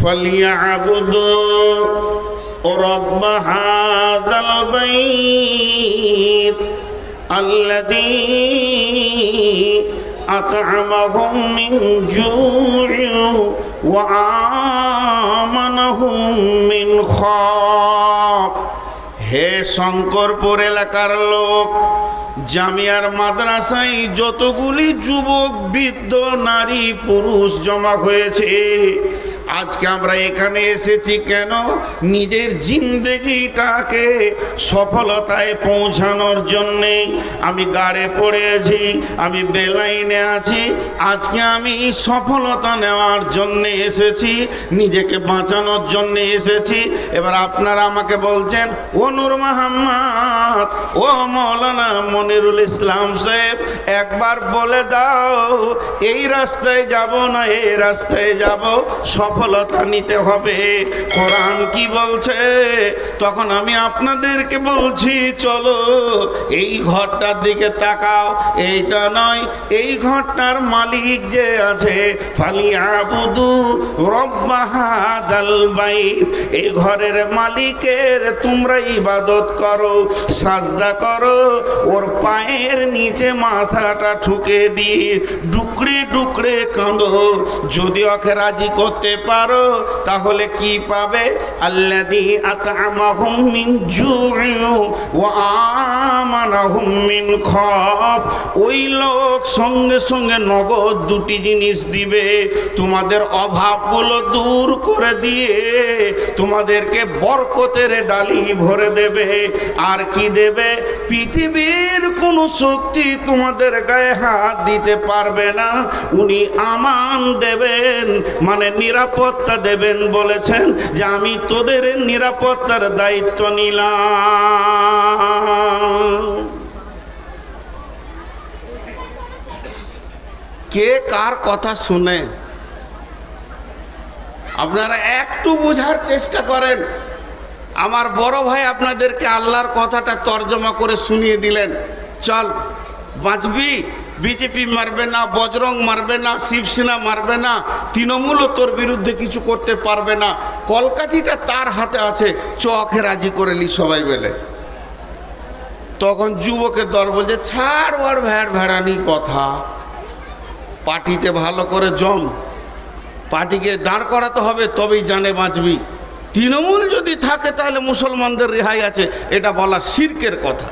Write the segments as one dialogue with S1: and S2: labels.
S1: فليعبدوا رب هذا البيت الذي أطعمهم من جوع وآمنهم من خوف। হে শঙ্করপুর এলাকার লোক, জামিয়ার মাদ্রাসায় যতগুলি যুবক, বৃদ্ধ, নারী, পুরুষ জমা হয়েছে, আজকে আমরা এখানে এসেছি কেন? নিজের জিন্দেগিটাকে সফলতায় পৌঁছানোর জন্যে। আমি গাড়ে পড়েছি, আমি বেলাইনে আছি, আজকে আমি সফলতা নেওয়ার জন্যে এসেছি, নিজেকে বাঁচানোর জন্যে এসেছি। এবার আপনারা আমাকে বলছেন, ও নূর মোহাম্মদ, ও মৌলানা মনিরুল ইসলাম সাহেব, একবার বলে দাও এই রাস্তায় যাব না এই রাস্তায় যাব, সফলতা নিতে হবে, কোরআন কি বলছে? তখন আমি আপনাদেরকে বলছি, চলো এই ঘরটার দিকে তাকাও, এইটা নয়, এই ঘরটার মালিক যে আছে, ফালিয়াবুদু রব্ব হাযাল বাইত, এই ঘরের মালিকের তোমরা ইবাদত করো, সাজদা করো, ওর পায়ের নিচে মাথাটা ঠুকে দিয়ে ডুকরে ডুকরে কাঁদো। যদি ওকে রাজি করতে পারো তাহলে কি পাবে? আল্লাযী আত'আমাহুম মিন জু'ইন ওয়া আমানাহুম মিন খাউফ। ওই লোক সঙ্গে সঙ্গে নগদ দুটি জিনিস দিবে, তোমাদের অভাবগুলো দূর করে দিয়ে তোমাদেরকে বরকতের ডালি ভরে দেবে। আর কি দেবে? পৃথিবীর কোনো শক্তি তোমাদের গায়ে হাত দিতে পারবে না। উনি আমান দেবেন, মানে নিরাপত্তা দেবেন। বলেছেন যে আমি তোদের নিরাপত্তার দায়িত্ব নিলাম। কে কার কথা শুনে? আপনারা একটু বোঝার চেষ্টা করেন। আমার বড় ভাই আপনাদেরকে আল্লাহর কথাটা তর্জমা করে শুনিয়ে দিলেন, চল বাঁচবি, বিজেপি মারবে না, বজরং মারবে না, শিবসেনা মারবে না, তৃণমূলও তোর বিরুদ্ধে কিছু করতে পারবে না, কলকাঠিটা তার হাতে আছে, চকে রাজি করে নি সবাই মিলে। তখন যুবকের দল বলছে, ছাড় ওর ভ্যাড় ভেড়ানি কথা, পার্টিতে ভালো করে জম, পার্টিকে দাঁড় করাতে হবে, তবেই জানে বাঁচবি। তৃণমূল যদি থাকে তাহলে মুসলমানদের রেহাই আছে, এটা বলা শিরকের কথা।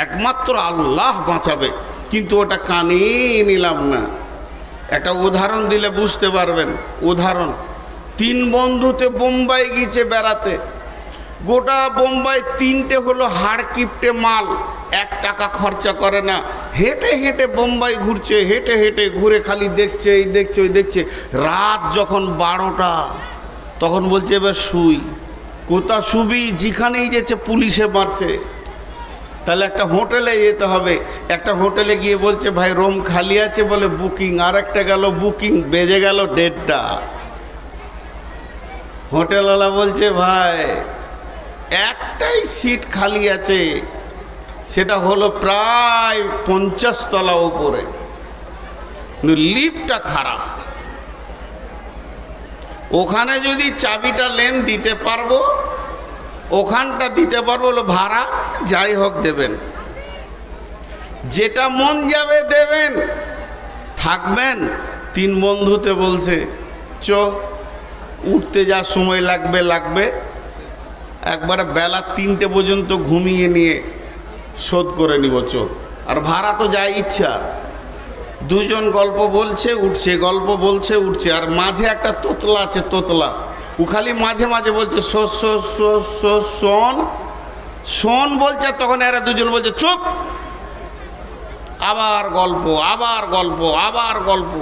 S1: একমাত্র আল্লাহ বাঁচাবে, কিন্তু ওটা কানে নিলাম না। একটা উদাহরণ দিলে বুঝতে পারবেন। উদাহরণ, 3 বন্ধুতে বোম্বাই গিয়েছে বেড়াতে, গোটা বোম্বাই 3টে হলো হাড় কিপটে মাল, 1 টাকা খরচা করে না, হেঁটে হেঁটে বোম্বাই ঘুরছে, হেঁটে হেঁটে ঘুরে খালি দেখছে, এই দেখছে ওই দেখছে। রাত যখন 12টা, তখন বলছে এবার শুই। কোথা শুবি? যেখানেই যেছে পুলিশে মারছে। তাহলে একটা হোটেলে যেতে হবে। একটা হোটেলে গিয়ে বলছে ভাই রুম খালি আছে, বলে বুকিং। আর একটা গেল বুকিং, বেজে গেল 1:30টা। হোটেলওয়ালা বলছে ভাই একটাই সিট খালি আছে, সেটা হলো প্রায় 50 তলা উপরে, লিফটটা খারাপ, ওখানে যদি চাবিটা লেন দিতে পারবো, ওখানটা দিতে পারবো, হলো ভাড়া যাই হোক দেবেন, যেটা মন যাবে দেবেন, থাকবেন। 3 বন্ধুতে বলছে চ, উঠতে যা সময় লাগবে লাগবে, একবারে বেলা 3টে পর্যন্ত ঘুমিয়ে নিয়ে শোধ করে নিব, চ। আর ভাড়া তো যা ইচ্ছা। 2 জন গল্প বলছে উঠছে, গল্প বলছে উঠছে, আর মাঝে একটা তোতলা আছে, তোতলা, ও খালি মাঝে মাঝে বলছে শোন শোন বলছে। তখন এরা 2 জন বলছে চুপ, আবার গল্প, আবার গল্প, আবার গল্প।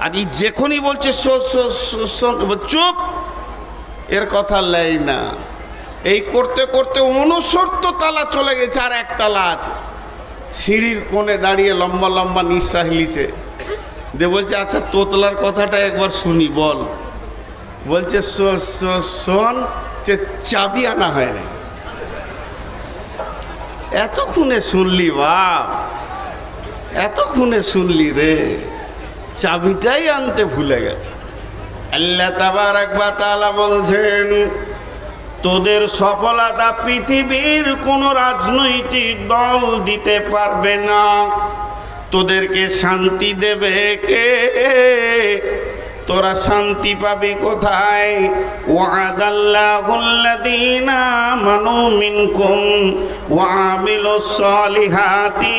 S1: আর এই যখনই বলছে শোন, চুপ, এর কথা লেই না। এই করতে করতে 69 তলা চলে গেছে, আর 1 তলা আছে। সিঁড়ির কোণে দাঁড়িয়ে লম্বা লম্বা নিঃশ্বাস নিচ্ছে, দিয়ে বলছে আচ্ছা তোতলার কথাটা একবার শুনি, বল। বলছে শোন, যে চাবি আনা হয় না। এতক্ষণে শুনলি বাপ, এতক্ষণে শুনলি রে, চাবিটাই আনতে ভুলে গেছে। আল্লাহ তাবারক ওয়া তাআলা বলছেন, তোদের সফলতা পৃথিবীর কোন রাজনৈতিক দল দিতে পারবে না। তোদেরকে শান্তি দেবে কে? তোরা শান্তি পাবি কোথায়? ওয়াদাল্লাহুল্লাযীনা আমানু মিনকুম ওয়া আমিলুস সালিহাতি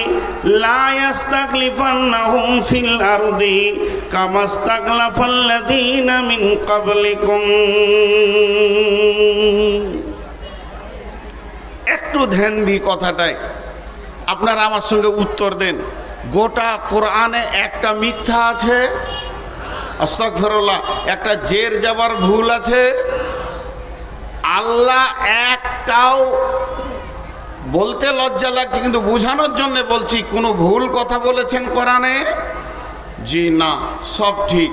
S1: লা ইস্তাখলিফান্নাহুম ফিল আরদি কামা ইস্তাখলাফাল্লাযীনা মিন ক্বাবলিকুম। একটু ধ্যান দিই কথাটায়, আপনারা আমার সঙ্গে উত্তর দেন। গোটা কোরআনে একটা মিথ্যা আছে, আস্তাগফিরুল্লাহ, একটা জের যাবার ভুল আছে। আল্লাহ একটাও, বলতে লজ্জা লাগছে কিন্তু বোঝানোর জন্য বলছি, কোনো ভুল কথা বলেছেন কোরআনে? জি না, সব ঠিক।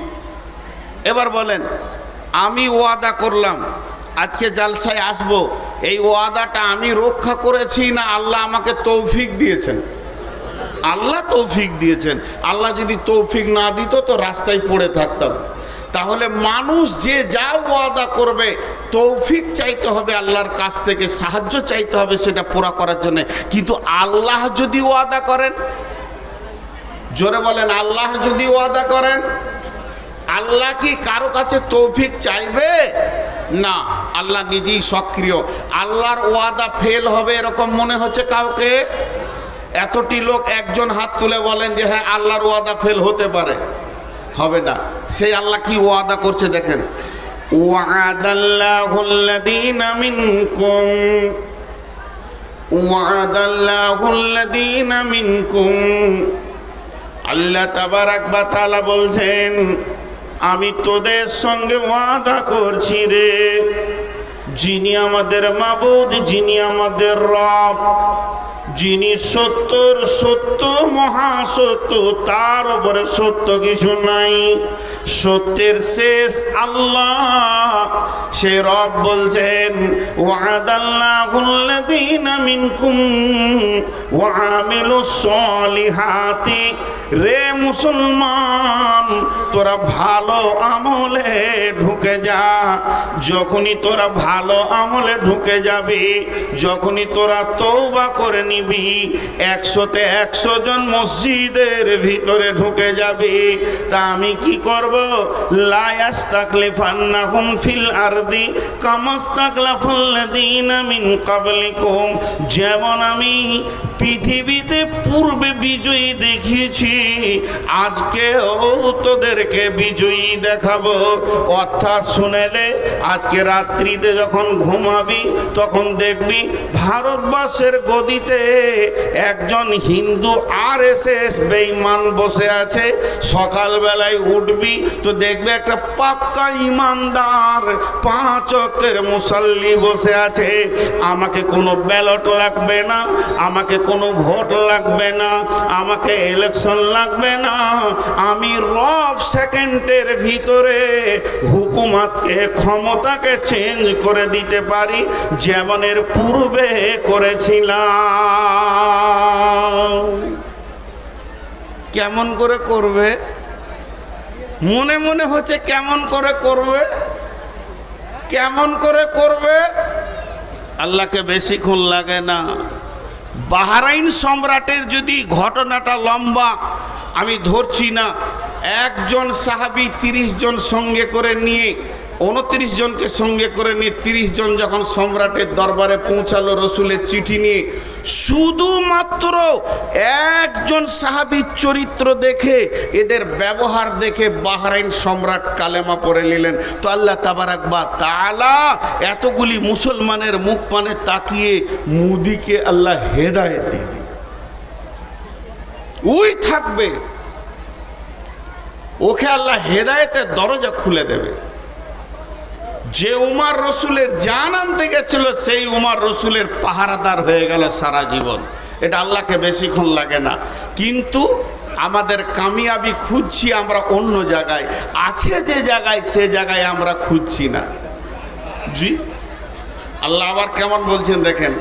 S1: এবার বলেন, আমি ওয়াদা করলাম আজকে জালসায় আসব, এই ওয়াদাটা আমি রক্ষা করেছি না আল্লাহ আমাকে তৌফিক দিয়েছেন? আল্লাহ তৌফিক দিয়েছেন। আল্লাহ যদি তৌফিক না দিত তো রাস্তায় পড়ে থাকতাম। তাহলে মানুষ যে যা ওয়াদা করবে তৌফিক চাইতে হবে আল্লাহর কাছ থেকে, সাহায্য চাইতে হবে সেটা পুরা করার জন্য। কিন্তু আল্লাহ যদি ওয়াদা করেন, জোরে বলেন, আল্লাহ যদি ওয়াদা করেন, আল্লাহ কি কারো কাছে তৌফিক চাইবে? না, আল্লাহ নিজেই সক্রিয়। আল্লাহর ওয়াদা ফেল হবে এরকম মনে হচ্ছে কাউকে? এতটি লোক একজন হাত তুলে বলেন যে হ্যাঁ আল্লাহর ওয়াদা ফেল হতে পারে। হবে না। সেই আল্লাহ কি ওয়াদা করছে দেখেন, ওয়াদাল্লাহুল্লাযীনা মিনকুম ওয়াদাল্লাহুল্লাযীনা মিনকুম। আল্লাহ তাবারক ওয়া তাআলা বলছেন, আমি তোদের সঙ্গে ওয়াদা করছি রে, যিনি আমাদের মাবুদ, যিনি আমাদের রব, যিনি সত্যর সত্য, মহাসত্য, তার উপরে সত্য কিছু নাই, সত্যের শেষ আল্লাহ। সে রব বলছেন, ওয়াদাল্লাহুল্লাযীনা মিনকুম ওয়া আমিলুস সালিহাতি। রে মুসলমান, তোরা ভালো আমলে ঢুকে যা। যখনই তোরা ভালো আমলে ঢুকে যাবি, যখনই তোরা তওবা করে নিবি, 100তে 100 জন মসজিদের ভিতরে ঢুকে যাবি, তা আমি কি করব? লা ইস্তাখলিফান্নাহুম ফিল আরদি কামা ইস্তাখলাফাল্লাযীনা মিন ক্বাবলিকুম। যেমন আমি পৃথিবীতে পূর্বে বিজয়ী দেখিয়েছি, আজকেও তোদেরকে বিজয়ী দেখাবো। অর্থাৎ শুনেলে, আজকে রাত্রিতে যখন ঘুমাবি তখন দেখবি ভারতবর্ষের গদিতে একজন হিন্দু RSS বেঈমান বসে আছে। সকালবেলায় উঠবি তো দেখবি একটা পাক্কা ইমানদার 5 ওয়াক্তের মুসাল্লি বসে আছে। আমাকে কোনো ব্যালট লাগবে না, আমাকে কোনো ভোট লাগবে না, আমাকে ইলেকশন লাগবে না। আমি রব সেকেন্ডের ভিতরে হুকুমতকে, ক্ষমতাকে চেঞ্জ করে দিতে পারি, যেমন এর পূর্বে করেছিলাম। কেমন করে করবে? মনে মনে হচ্ছে কেমন করে করবে, কেমন করে করবে? আল্লাহকে বেশিক্ষণ লাগে না। বাহরাইন সম্রাটের যদি ঘটনাটা লম্বা, আমি ধরছি না। একজন সাহাবী 30 জন সঙ্গে করে নিয়ে, 29 জনকে সঙ্গে করে নিয়ে 30 জন যখন সম্রাটের দরবারে পৌঁছালো রসুলের চিঠি নিয়ে, শুধুমাত্র একজন সাহাবীর চরিত্র দেখে, এদের ব্যবহার দেখে বাহরাইন সম্রাট কালেমা পড়ে নিলেন। তো আল্লাহ তাবারক ওয়া তাআলা এতগুলি মুসলমানের মুখ পানে তাকিয়ে মুদিকে আল্লাহ হেদায়েত দিয়ে দিলেন। ওই থাকবে, ওকে আল্লাহ হেদায়েতের দরজা খুলে দেবে। যে উমর রসুলের জান আনতে গেছিল, সেই উমর রসুলের পাহারাদার হয়ে গেল সারা জীবন। এটা আল্লাহকে বেশিক্ষণ লাগে না। কিন্তু আমাদের কামিয়াবি খুঁজছি আমরা অন্য জায়গায়, আছে যে জায়গায়, সে জায়গায় আমরা খুঁজছি না। জি, আল্লাহ আবার কেমন বলছেন দেখেন।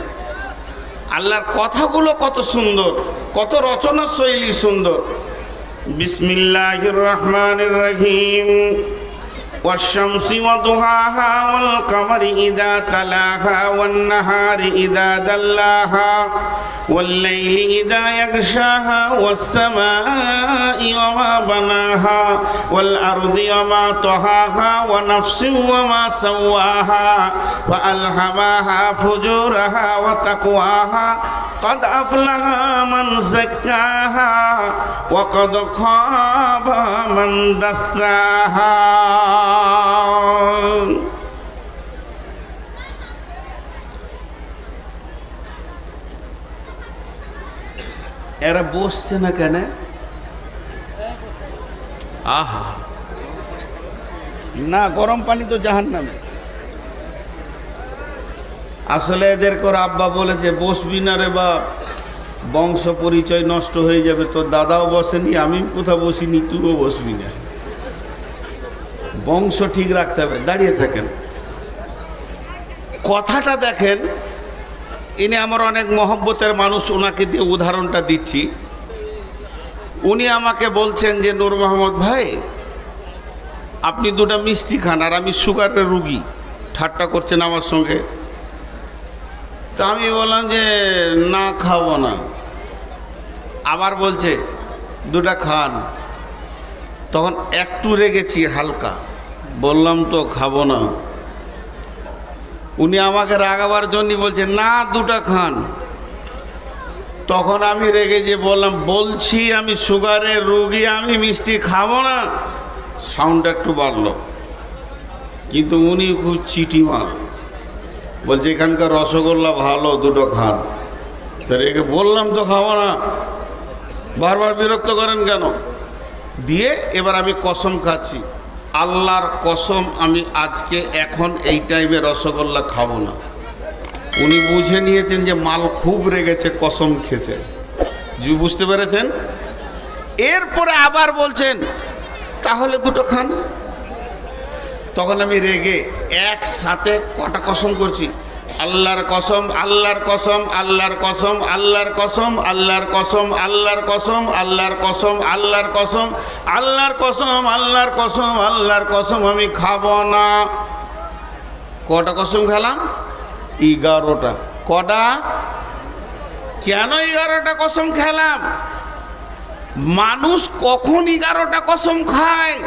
S1: আল্লাহর কথাগুলো কত সুন্দর, কত রচনা শৈলী সুন্দর। বিসমিল্লাহির রহমানির রহিম। والشمس وضحاها والقمر إذا تلاها والنهار إذا دلاها والليل إذا يغشاها والسماء وما بناها والأرض وما طحاها ونفس وما سواها فألهمها فجورها وتقواها قد أفلح من زكاها وقد خاب من دثاها এরা বসছে না কেন? আহা না, গরম পানি তো জাহান্নামে। আসলে এদের করে আব্বা বলেছে বসবি না রে বাপ, বংশ পরিচয় নষ্ট হয়ে যাবে। তোর দাদাও বসেনি, আমি কোথাও বসিনি, তুইও বসবি না। বংশ ঠিক রাখতে হবে। দাঁড়িয়ে থাকেন। কথাটা দেখেন, ইনি আমার অনেক মহব্বতের মানুষ, ওনাকে দিয়ে উদাহরণটা দিচ্ছি। উনি আমাকে বলছেন যে নূর মোহাম্মদ ভাই, আপনি দুটো মিষ্টি খান, আর আমি সুগারের রুগী। ঠাট্টা করছেন আমার সঙ্গে। তা আমি বললাম যে না, খাবো না। আবার বলছে দুটা খান। তখন একটু রেগেছি হালকা, বললাম তো খাবো না। উনি আমাকে রাগাবার জন্য বলছে না, দুটা খান। তখন আমি রেগে যে বললাম, বলছি আমি সুগারের রোগী, আমি মিষ্টি খাবো না। সাউন্ডটা একটু বাড়লো, কিন্তু উনি খুব চিটি মাল। বলছে এখানকার রসগোল্লা ভালো, দুটো খান। তো রেগে বললাম তো খাবো না, বারবার বিরক্ত করেন কেন? দিয়ে এবার আমি কসম খাচ্ছি, আল্লাহর কসম, আমি আজকে এখন এই টাইমে রসগোল্লা খাবো না। উনি বুঝে নিয়েছেন যে মাল খুব রেগেছে, কসম খেয়েছে। বুঝতে পেরেছেন? এরপরে আবার বলছেন তাহলে দুটো খান। তখন আমি রেগে একসাথে কটা কসম করছি, আল্লাহর কসম, আল্লাহর কসম, আল্লাহর কসম, আল্লাহর কসম, আল্লাহর কসম, আল্লাহর কসম, আল্লাহর কসম, আল্লাহর কসম, আল্লাহর কসম, আল্লাহর কসম, আল্লাহর কসম, আমি খাবো না। কটা কসম খেলাম? 11টা। কটা? কেন 11টা কসম খেলাম? মানুষ কখন 11টা কসম খায়?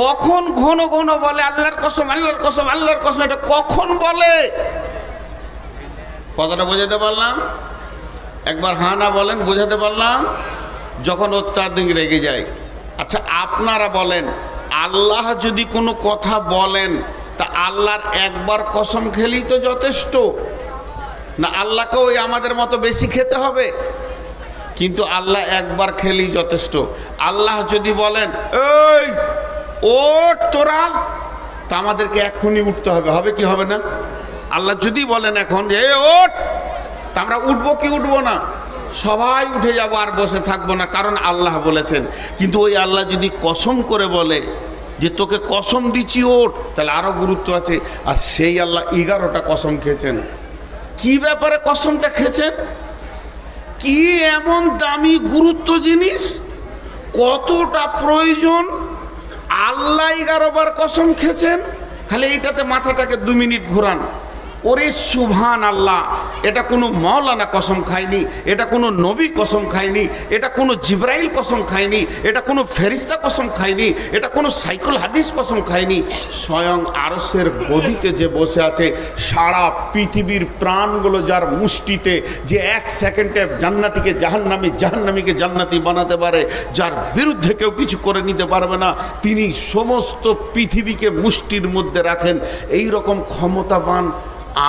S1: কখন ঘন ঘন বলে আল্লাহর কসম, আল্লাহর কসম, আল্লাহর কসম? এটা কখন বলে? কথাটা বোঝাতে পারলাম? একবার হ্যাঁ না বলেন, বোঝাতে পারলাম? যখন অত্যাধিক রেগে যায়। আচ্ছা আপনারা বলেন, আল্লাহ যদি কোনো কথা বলেন তা আল্লাহর একবার কসম খেলেই তো যথেষ্ট না? আল্লাহকে ওই আমাদের মতো বেশি খেতে হবে? কিন্তু আল্লাহ একবার খেলেই যথেষ্ট। আল্লাহ যদি বলেন এই ওঠ তোরা, তা আমাদেরকে এক্ষুনি উঠতে হবে, হবে কি হবে না? আল্লাহ যদি বলেন এখন যে ওঠ, তা আমরা উঠবো কি উঠবো না? সবাই উঠে যাব, আর বসে থাকবো না, কারণ আল্লাহ বলেছেন। কিন্তু ওই আল্লাহ যদি কসম করে বলে যে তোকে কসম দিচ্ছি ওঠ, তাহলে আরও গুরুত্ব আছে। আর সেই আল্লাহ 11টা কসম খেয়েছেন। কি ব্যাপারে কসমটা খেয়েছেন? কি এমন দামি গুরুত্ব জিনিস, কতটা প্রয়োজন? আল্লাহ 11 বার কসম খেয়েছেন। খালি এইটাতে মাথাটাকে 2 মিনিট ঘোরান। ওরে সুবহান আল্লাহ, এটা কোনো মাওলানা কসম খায়নি, এটা কোনো নবী কসম খায়নি, এটা কোনো জিব্রাইল কসম খায়নি, এটা কোনো ফেরিস্তা কসম খায়নি, এটা কোনো সাইকুল হাদিস কসম খায়নি। স্বয়ং আরশের গদিতে যে বসে আছে, সারা পৃথিবীর প্রাণগুলো যার মুষ্টিতে, যে 1 সেকেন্ডে জান্নাতিকে জাহান্নামী, জাহান্নামীকে জান্নাতি বানাতে পারে, যার বিরুদ্ধে কেউ কিছু করে নিতে পারবে না, তিনি সমস্ত পৃথিবীকে মুষ্টির মধ্যে রাখেন। এই রকম ক্ষমতাবান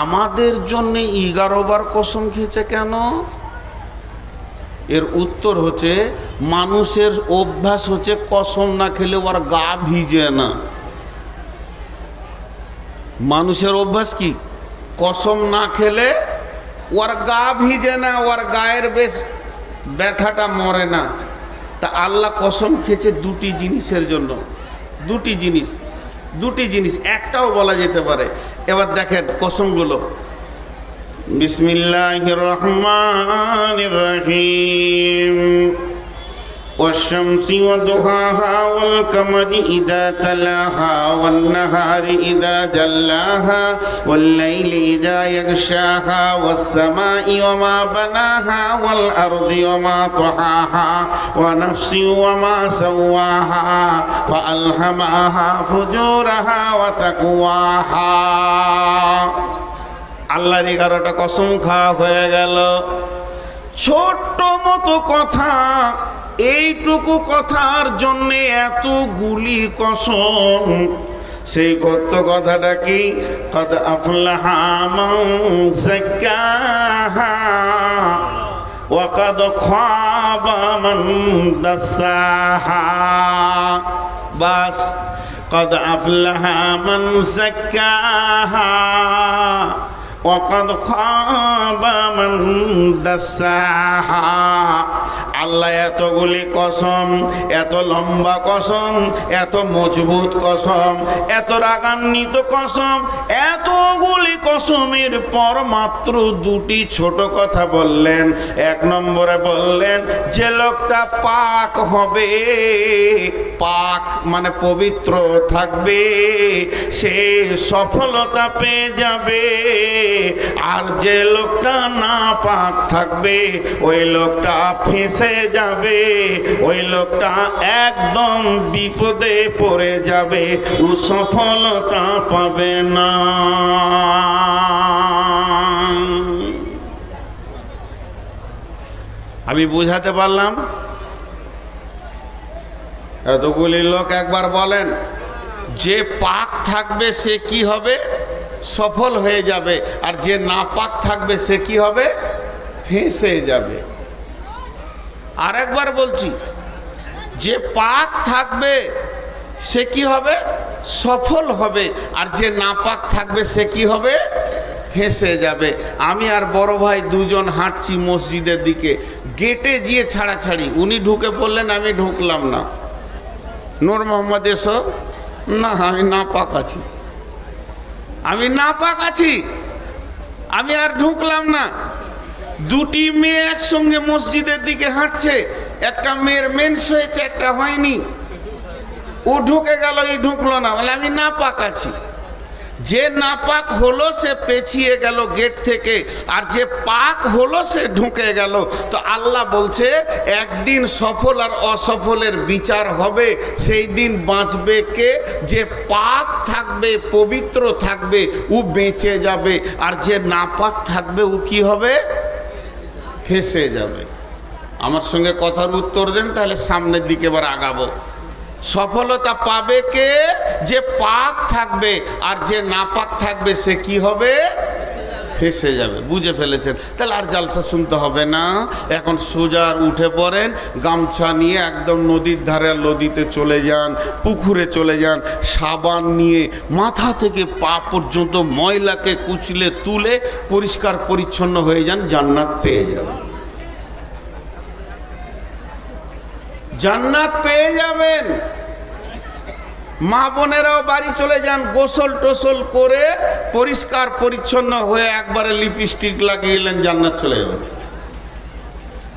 S1: আমাদের জন্য 11 বার কসম খেয়েছে কেন? এর উত্তর হচ্ছে, মানুষের অভ্যাস হচ্ছে কসম না খেলে ওর গা ভিজে না। মানুষের অভ্যাস কি? কসম না খেলে ওর গা ভিজে না, ওর গায়ের বেশ ব্যথাটা মরে না। তা আল্লাহ কসম খেয়েছে 2টি জিনিসের জন্য। 2টি জিনিস, একটাও বলা যেতে পারে। এবার দেখেন কসমগুলো। বিসমিল্লাহির রহমানির রহিম। والشمس وضحاها والقمر إذا تلاها والنهار إذا جلاها والليل إذا يغشاها والسماء وما بناها والأرض وما طحاها ونفس وما سواها فألهمها فجورها وتقواها আল্লাহর 11টা কসম খাওয়া হয়ে গেল। ছোট্ট মতো কথা, এইটুকু কথার জন্যে এতগুলি কসম। সেই কত কথাটা কি? কদ আফলাহা মান যাক্কাহা ওয়া কদ খাবা মান দাসাহা। বাস, কদ আফলাহা মান যাক্কাহা ওয়াকাদ খাবা মান দাসাহা। আল্লাহ এতগুলি কসম, এত লম্বা কসম, এত মজবুত কসম, এত রাগান্বিত কসম, এতগুলি কসমের পর মাত্র দুটি ছোট কথা বললেন। এক নম্বরে বললেন যে লোকটা পাক হবে, পাক মানে পবিত্র থাকবে, সে সফলতা পেয়ে যাবে। আর যে লোকটা না পাক থাকবে ওই লোকটা ফেঁসে যাবে, ওই লোকটা একদম বিপদে পড়ে যাবে, ও সফলতা পাবে না। আমি বুঝাতে পারলাম? এতগুলি লোক একবার বলেন যে পাক থাকবে সে কি হবে? সফল হয়ে যাবে। আর যে নাপাক থাকবে সে কি হবে? ফেঁসে যাবে। আর একবার বলছি, যে পাক থাকবে সে কি হবে? সফল হবে। আর যে নাপাক থাকবে সে কি হবে? ফেঁসে যাবে। আমি আর বড় ভাই দুজন হাঁটছি মসজিদের দিকে, গেটে গিয়ে ছাড়াছাড়ি। উনি ঢুকে পড়লেন, আমি ঢুকলাম না। নূর মোহাম্মদ এসো। না, আমি নাপাক আছি, আমি নাপাক আছি, আমি আর ঢুকলাম না। দুটি মেয়ে একসঙ্গে মসজিদের দিকে হাঁটছে, একটা মেয়ের মেন্স হয়েছে, একটা হয়নি। ও ঢুকে গেল, এই ঢুকলো না, বলে আমি নাপাক আছি। যে নাপাক হলো সে পেছিয়ে গেল গেট থেকে, আর যে পাক হলো সে ঢুকে গেল। তো আল্লাহ বলছে একদিন সফল আর অসফলের বিচার হবে। সেই দিন বাঁচবে কে? যে পাক থাকবে, পবিত্র থাকবে, ও বেঁচে যাবে। আর যে নাপাক থাকবে ও কি হবে? ফেঁসে যাবে। আমার সঙ্গে কথার উত্তর দেন, তাহলে সামনের দিকে এবার আগাবো। সফলতা পাবে কে? যে পাক থাকবে। আর যে নাপাক থাকবে সে কি হবে? ফেঁসে যাবে। বুঝে ফেলেছেন? তাহলে আর জালসা শুনতে হবে না। এখন সোজা উঠে পড়েন, গামছা নিয়ে একদম নদীর ধারে, নদীতে চলে যান, পুকুরে চলে যান, সাবান নিয়ে মাথা থেকে পা পর্যন্ত ময়লাকে কুচলে তুলে পরিষ্কার পরিচ্ছন্ন হয়ে যান, জান্নাত পেয়ে যাবেন। জান্নাত পেয়ে যাবেন। মা বোনেরাও বাড়ি চলে যান, গোসল টোসল করে পরিষ্কার পরিচ্ছন্ন হয়ে একবারে লিপস্টিক লাগিয়েলেন, জান্নাত চলে যাবেন।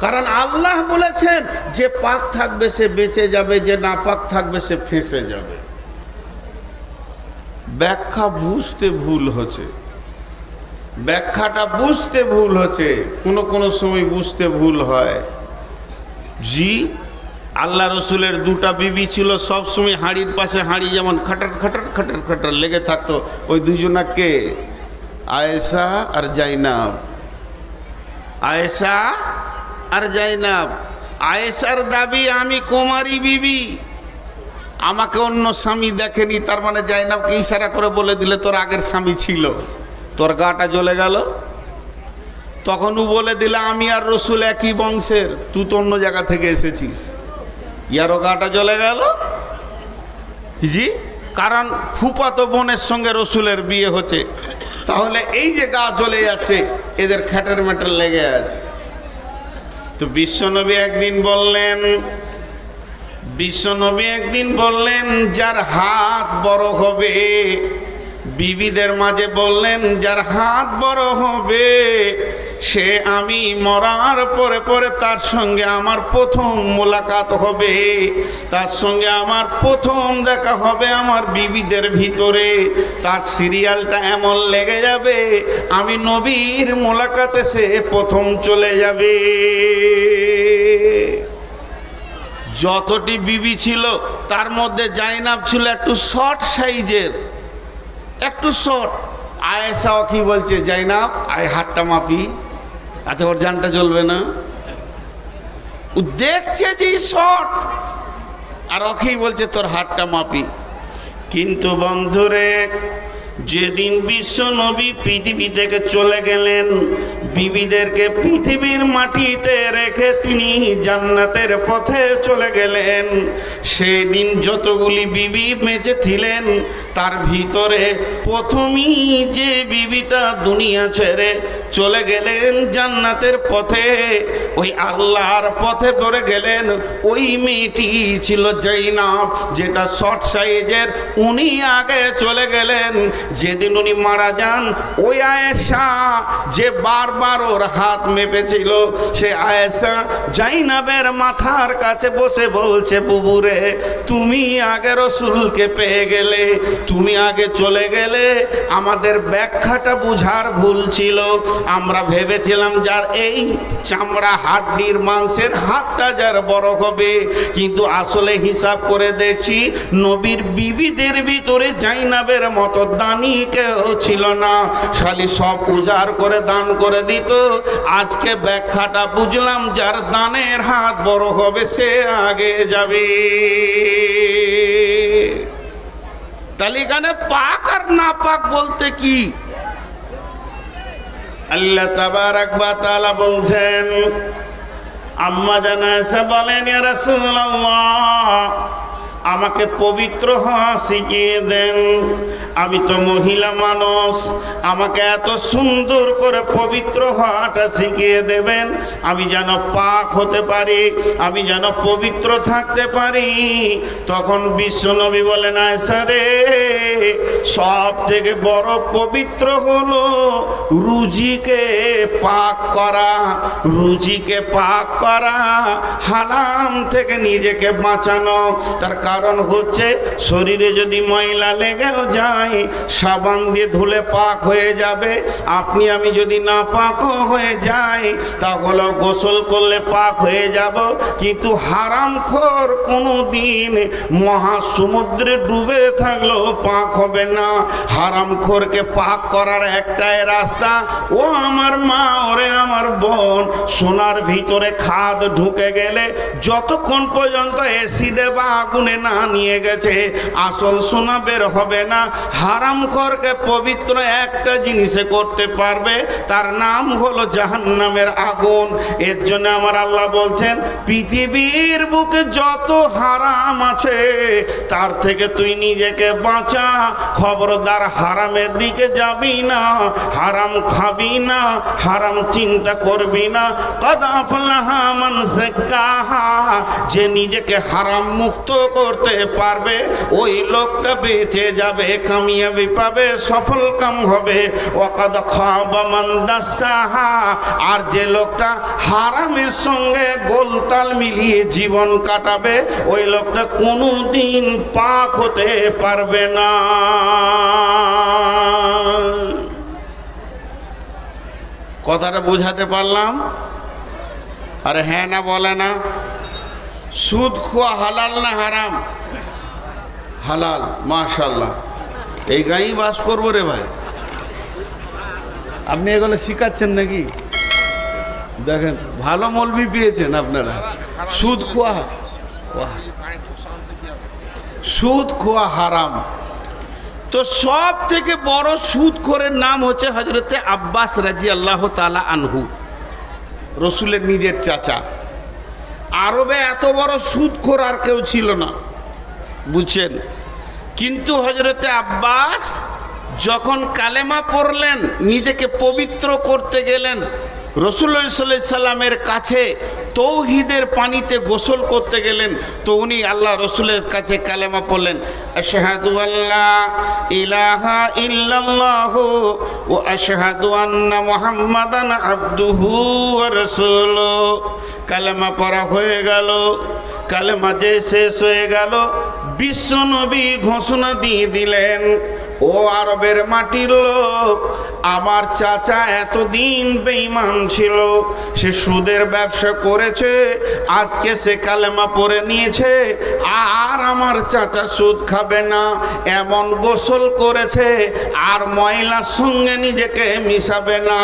S1: কারণ আল্লাহ বলেছেন যে পাক থাকবে সে বেঁচে যাবে, যে নাপাক থাকবে সে ফেঁসে যাবে। ব্যাখ্যা বুঝতে ভুল হচ্ছে, ব্যাখ্যাটা বুঝতে ভুল হচ্ছে, কোনো সময় বুঝতে ভুল হয়। জি, আল্লাহ রসুলের দুটা বিবি ছিল, সবসময় হাঁড়ির পাশে হাঁড়ি যেমন খাটার খাটার খাটার খাটার লেগে থাকতো। ওই দুজনাকে আয়েশা আর জাইনাব, আয়েশা আর জাইনাব। আয়েশার দাবি আমি কুমারী বিবি, আমাকে অন্য স্বামী দেখেনি। তার মানে জাইনাবকে ইশারা করে বলে দিলে তোর আগের স্বামী ছিল, তোর গাটা জ্বলে গেল। তখন ও বলে দিলে আমি আর রসুল একই বংশের, তুই তো অন্য জায়গা থেকে এসেছিস, ইয়ারও গাটা জ্বলে গেল। জি, কারণ ফুফাতো বোনের সঙ্গে রসুলের বিয়ে হচ্ছে। তাহলে এই যে গা জ্বলে যাচ্ছে, এদের খ্যাটের ম্যাটের লেগে আছে। তো বিশ্বনবী একদিন বললেন যার হাত বড় হবে, বিবিদের মাঝে বললেন যার হাত বড় হবে সে আমি মরার পরে পরে তার সঙ্গে আমার প্রথম মোলাকাত হবে, তার সঙ্গে আমার প্রথম দেখা হবে আমার বিবিদের ভিতরে। তার সিরিয়ালটা এমন লেগে যাবে, আমি নবীর মোলাকাতে সে প্রথম চলে যাবে। যতটি বিবি ছিল তার মধ্যে জাইনাব ছিল একটু শর্ট সাইজের, একটু শর্ট। আয়েশাও কি বলছে, জাইনাব আয় হাতটা মাপি। আচ্ছা, ওর জানটা জ্বলবে না? ও দেখছে যে শর্ট, আর ওকেই বলছে তোর হাতটা মাপি। কিন্তু বন্ধুরে, যেদিন বিশ্ব নবী পৃথিবী থেকে চলে গেলেন, বিবিদেরকে পৃথিবীর মাটিতে রেখে তিনি জান্নাতের পথে চলে গেলেন, সেই দিন যতগুলি বিবি বেঁচে ছিলেন তার ভিতরে প্রথমেই যে বিবিটা দুনিয়া ছেড়ে চলে গেলেন জান্নাতের পথে, ওই আল্লাহর পথে পড়ে গেলেন, ওই মেয়েটি ছিল জাইনাব, যেটা শর্ট সাইজের। উনি আগে চলে গেলেন। যেদিন উনি মারা যান, ওই আয়েশা যে বারবার ওর হাত মেপেছিল, সে আয়েশা জাইনাবের মাথার কাছে বসে বলছে, বুবুরে তুমি আগে রসুলকে পেয়ে গেলে, তুমি আগে চলে গেলে, আমাদের ব্যাখ্যাটা বুঝার ভুল ছিল। আমরা ভেবেছিলাম যার এই চামড়া হাড্ডির মাংসের হাতটা যার বড় হবে, কিন্তু আসলে হিসাব করে দেখছি নবীর বিবিদের ভিতরে জাইনাবের মতো দানি কেউ ছিল না, খালি সব উজাড় করে দান করে দিত। আজকে ব্যাখ্যাটা বুঝলাম, যার দানের হাত বড় হবে সে আগে যাবে। তাহলে এখানে পাক আর না পাক বলতে কি? আল্লাহ তাবারাক ওয়া তাআলা বলছেন, আম্মা জান আয়েশা বলেন, ইয়া রাসূলুল্লাহ আমাকে পবিত্র হওয়া শিখিয়ে দেন। আমি তো মহিলা মানুষ, আমাকে এত সুন্দর করে পবিত্র হওয়াটা শিখিয়ে দেবেন, আমি যেন পাক হতে পারি, আমি যেন পবিত্র থাকতে পারি। তখন বিশ্বনবী বলেন, আয়েশা রে, সব থেকে বড় পবিত্র হলো রুজিকে পাক করা, রুজিকে পাক করা, হারাম থেকে নিজেকে বাঁচানো। তার কারণ হচ্ছে শরীরে যদি ময়লা লেগেও যায়, সাবান দিয়ে ধুলে পাক হয়ে যাবে। আপনি আমি যদি না পাকও হয়ে যাই, তাহলে গোসল করলে পাক হয়ে যাব। কিন্তু হারামখোর কোনো দিন মহাসমুদ্রে ডুবে থাকলেও পাক হবে না। হারামখোরকে পাক করার একটাই রাস্তা, ও আমার মা, ওরে আমার বোন, সোনার ভিতরে খাদ ঢুকে গেলে যতক্ষণ পর্যন্ত অ্যাসিডে বা আগুনে না নিয়ে গেছে আসল সোনা বের হবে না। হারামখোরকে পবিত্র একটা জিনিসে করতে পারবে, তার নাম হলো জাহান্নামের আগুন। এর জন্য আমার আল্লাহ বলছেন, পৃথিবীর বুকে যত হারাম আছে তার থেকে তুই নিজেকে বাঁচা। খবরদার হারামের দিকে যাবি না, হারাম খাবি না, হারাম চিন্তা করবি না। কদ আফলাহা মান যাক্কাহা, যে নিজেকে হারাম মুক্ত করতে পারবে ওই লোকটা বেঁচে যাবে, কামিয়াবি পাবে, সফল কাম হবে। ওয়াকাদ খাবা মান দাসাহা, আর যে লোকটা হারামের সঙ্গে গোলতাল মিলিয়ে জীবন কাটাবে ওই লোকটা কোনোদিন পাক হতে পারবে না। কথাটা বোঝাতে পারলাম? আরে হ্যাঁ না বলে না? সুদ খাওয়া হালাল না হারাম? হালাল, মাশাআল্লাহ। এই গাঁয়েই বাস করবো রে ভাই। আপনি এগুলো শিখাচ্ছেন নাকি? দেখেন ভালো মৌলবি পেয়েছেন আপনারা। সুদ খাওয়া, সুদ খাওয়া হারাম। তো সব থেকে বড় সুদখোরের নাম হচ্ছে হযরতে আব্বাস রাদিয়াল্লাহু তাআলা আনহু, রসুলের নিজের চাচা। আরবে এত বড় সুদখোর আর কেউ ছিল না, বুঝছেন? কিন্তু হযরতে আব্বাস যখন কালেমা পড়লেন, নিজেকে পবিত্র করতে গেলেন, রাসূলুল্লাহ সাল্লাল্লাহু আলাইহি সাল্লামের কাছে তৌহিদের পানিতে গোসল করতে গেলেন, তো উনি আল্লাহ রসুলের কাছে কালেমা পড়লেন, আশহাদু আল্লা ইলাহা ইল্লাল্লাহু ওয়া আশহাদু আন্না মুহাম্মাদান আবদুহু ওয়া রাসূলুহু। কালেমা পড়া হয়ে গেল। কালেমা যে শেষ হয়ে গেল, বিশ্বনবী ঘোষণা দিয়ে দিলেন, ও আরবের মাটির লোক, আমার চাচা এতদিন বেঈমান ছিল, সে সুদের ব্যবসা করেছে, আজকে সে কালেমা পড়ে নিয়েছে, আর আমার চাচা সুদ খাবে না এমন গোসল করেছে, আর ময়লার সঙ্গে নিজেকে মিশাবে না।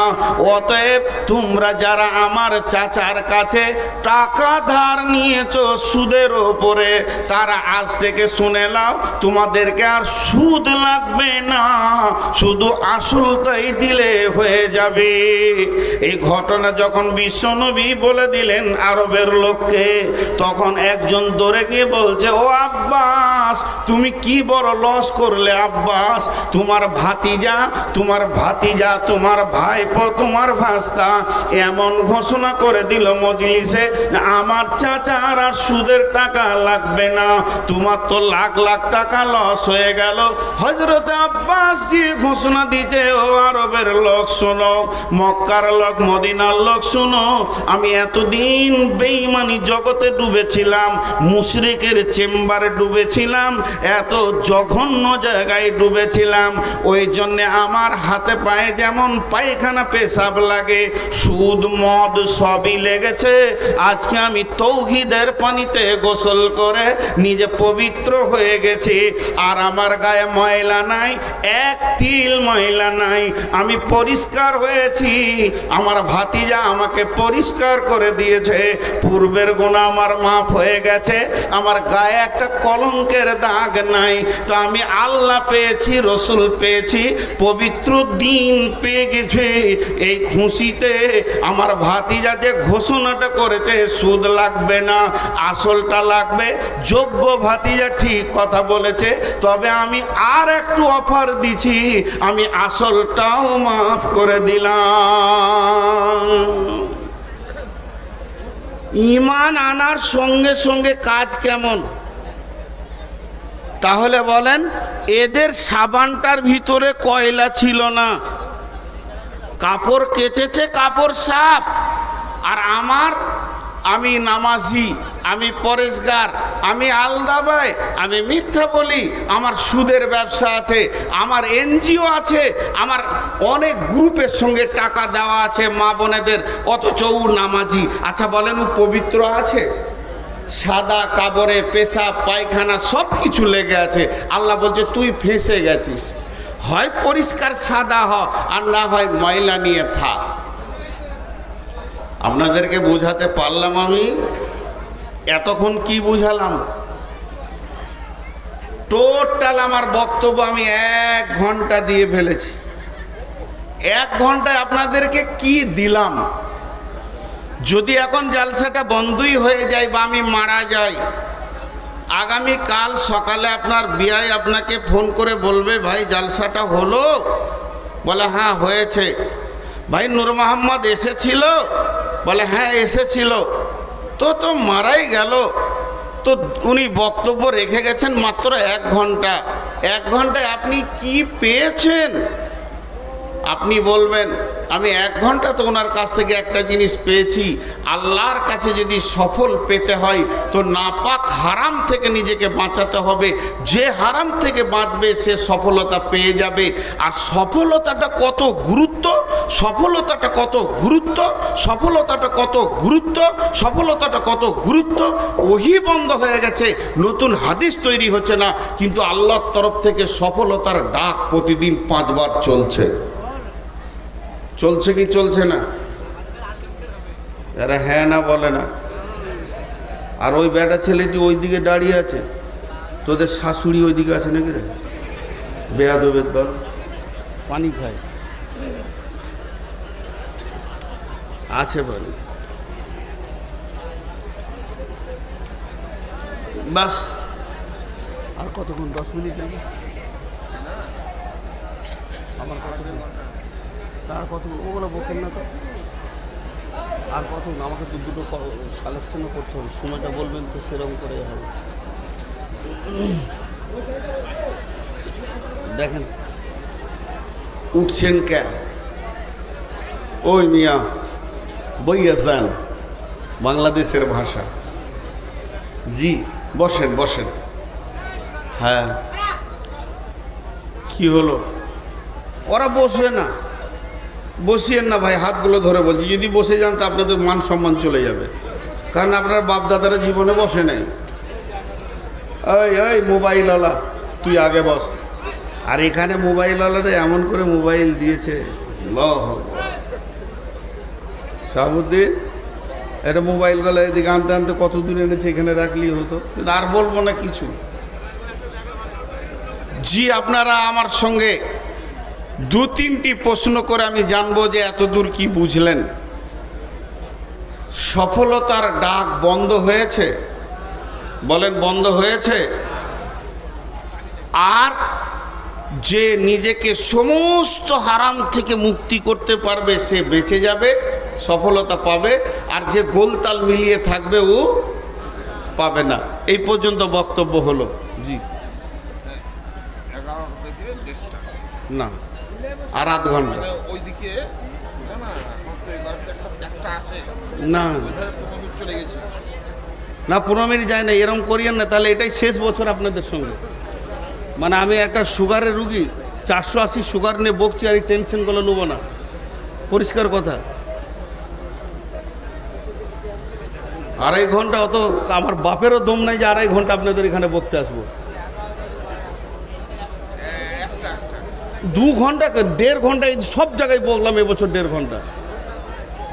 S1: অতএব তোমরা যারা আমার চাচার কাছে টাকা ধার নিয়েছো সুদের ওপরে, তারা আজ থেকে শুনে নাও, তোমাদেরকে আর সুদ লাগবে না, শুধু আসলটাই দিলে হয়ে যাবে। এই ঘটনা যখন বিশ্বনবী বলে দিলেন আরবের লোককে, তখন একজন দৌড়ে গিয়ে বলছে, ও আব্বাস, তুমি কি বড় লস করলে আব্বাস, তোমার ভাতিজা, তোমার ভাইপো, তোমার ভাস্তা এমন ঘোষণা করে দিল মজলিসে, আমার চাচার আর সুদের টাকা লাগবে না, তোমার তো লাখ লাখ টাকা লস হয়ে গেল। হযরত আব্বাস জি ঘোষণা দিতে, ও আরবের লোক শোনো, মক্কার লোক, মদিনার লোক শোনো, আমি এতদিন বেঈমানি জগতে ডুবেছিলাম, মুশরিকের চেম্বারে ডুবেছিলাম, এত জঘন্য জায়গায় ডুবেছিলাম, ওই জন্যে আমার হাতে পায়ে যেমন পায়খানা পেশাব লাগে, সুদ মদ সবই লেগেছে। আজকে আমি তৌহিদের পানিতে গোসল করে নিজে পবিত্র হয়ে গেছি, আর আমার গায়ে ময়লা নাই, এক তিল ময়লা নাই, আমি পরিষ্কার হয়েছি। আমার ভাতিজা আমাকে পরিষ্কার করে দিয়েছে, পূর্বের গুনাহ আমার মাফ হয়ে গেছে, আমার গায়ে একটা কলঙ্কের দাগ নাই। তো আমি আল্লাহ পেয়েছি, রসুল পেয়েছি, পবিত্র দিন পেয়ে গেছি। এই খুশিতে আমার ভাতিজা যে ঘোষণাটা করেছে সুদ লাগবে না, আসলটা লাগবে, যোগ্য ভাতিজা ঠিক কথা বলেছে। তবে আমি আর একটু অফার দিছি, আমি আসলটাও মাফ করে দিলাম। ঈমান আনার সঙ্গে সঙ্গে কাজ কেমন? তাহলে বলেন, এদের সাবানটার ভিতরে কয়লা ছিল না, কাপড় কেচেছে, কাপড় সাফ। আর আমি নামাজি, আমি পরেশগার, আমি আলদাবাই, আমি মিথ্যা বলি, আমার সুদের ব্যবসা আছে, আমার এনজিও আছে, আমার অনেক গ্রুপের সঙ্গে টাকা দেওয়া আছে মা বোনেদের, অথচ ও নামাজি। আচ্ছা বলেন, ও পবিত্র আছে? সাদা কাপড়ে পেশাব পায়খানা সব কিছু লেগে আছে। আল্লাহ বলছে তুই ফেঁসে গেছিস, হয় পরিষ্কার সাদা হ, আর না হয় ময়লা নিয়ে থাক। আপনাদেরকে বোঝাতে পারলাম? আমি এতক্ষণ কি বুঝালাম? টোটাল আমার বক্তব্য আমি 1 ঘন্টা দিয়ে ফেলেছি। 1 ঘন্টায় আপনাদেরকে কি দিলাম? যদি এখন জালসাটা বন্ধই হয়ে যায় বা আমি মারা যাই, আগামী কাল সকালে আপনার বিআই আপনাকে ফোন করে বলবে, ভাই জালসাটা হলো? বলে হ্যাঁ হয়েছে। ভাই নূর মোহাম্মদ এসেছিল? বলে হ্যাঁ এসেছিল। তো মারাই গেল। তো উনি বক্তব্য রেখে গেছেন মাত্র 1 ঘন্টা। 1 ঘন্টায় আপনি কি পেয়েছেন? আপনি বলবেন আমি 1 ঘন্টা তো ওনার কাছ থেকে একটা জিনিস পেয়েছি। আল্লাহর কাছে যদি সফল পেতে হয় তো নাপাক হারাম থেকে নিজেকে বাঁচাতে হবে। যে হারাম থেকে বাঁচবে সে সফলতা পেয়ে যাবে। আর সফলতাটা কত গুরুত্ব, সফলতাটা কত গুরুত্ব, সফলতাটা কত গুরুত্ব, সফলতাটা কত গুরুত্ব। ওহি বন্ধ হয়ে গেছে, নতুন হাদিস তৈরি হচ্ছে না, কিন্তু আল্লাহর তরফ থেকে সফলতার ডাক প্রতিদিন 5 বার চলছে। চলছে কি চলছে না? এরা হ্যাঁ না বলে না। আর ওই বেটা ছেলেটি ওই দিকে দাঁড়িয়ে আছে, তোদের শাশুড়ি ওই দিকে আছে নাকি রে? বেয়াদবের দল, পানি খায় আছে বলে। বাস আর কতক্ষণ? 10 মিনিট লাগে। আমার কত তার কত? ওগুলো বকেন না তো। আর কত আমাকে তো দুটো কালেকশনও করতে হবে, সময়টা বলবেন তো সেরকম করে হবে। দেখেন উঠছেন কে? ওই মিয়া বইয়াসান বাংলাদেশের ভাষা। জি বসেন বসেন। হ্যাঁ কি হলো? ওরা বসবে না, বসিয়েন না ভাই, হাতগুলো ধরে বলছি। যদি বসে যান তো আপনাদের মান সম্মান চলে যাবে, কারণ আপনার বাপ দাদারা জীবনে বসে নেই। ওই ওই মোবাইলওয়ালা তুই আগে বস। আর এখানে মোবাইলওয়ালারা এমন করে মোবাইল দিয়েছে, সাবুদ্দিন এটা মোবাইলগুলো এদিকে আনতে আনতে কত দূরে এনেছে, এখানে রাখলেই হতো। আর বলবো না কিছু। জি আপনারা আমার সঙ্গে দু তিনটি প্রশ্ন করে আমি জানবো যে এত দূর কি বুঝলেন। সফলতার ডাক বন্ধ হয়েছে? বলেন বন্ধ হয়েছে? আর যে নিজেকে সমস্ত হারাম থেকে মুক্তি করতে পারবে সে বেঁচে যাবে, সফলতা পাবে। আর যে গোলতাল মিলিয়ে থাকবে ও পাবে না। এই পর্যন্ত বক্তব্য হলো। জি না আর আধ ঘন্টা না না 15 মিনিট যায় না, এরকম করিয়েন না। তাহলে এটাই শেষ বছর আপনাদের সঙ্গে। মানে আমি একটা সুগারের রুগী, 480 সুগার নিয়ে বকছি, আর এই টেনশনগুলো নেবো না। পরিষ্কার কথা। 2.5 ঘন্টা অত আমার বাপেরও দম নাই যে 2.5 ঘন্টা আপনাদের এখানে বকতে আসবো। 2 ঘন্টা 1.5 ঘন্টা সব জায়গায় বললাম এবছর 1.5 ঘন্টা।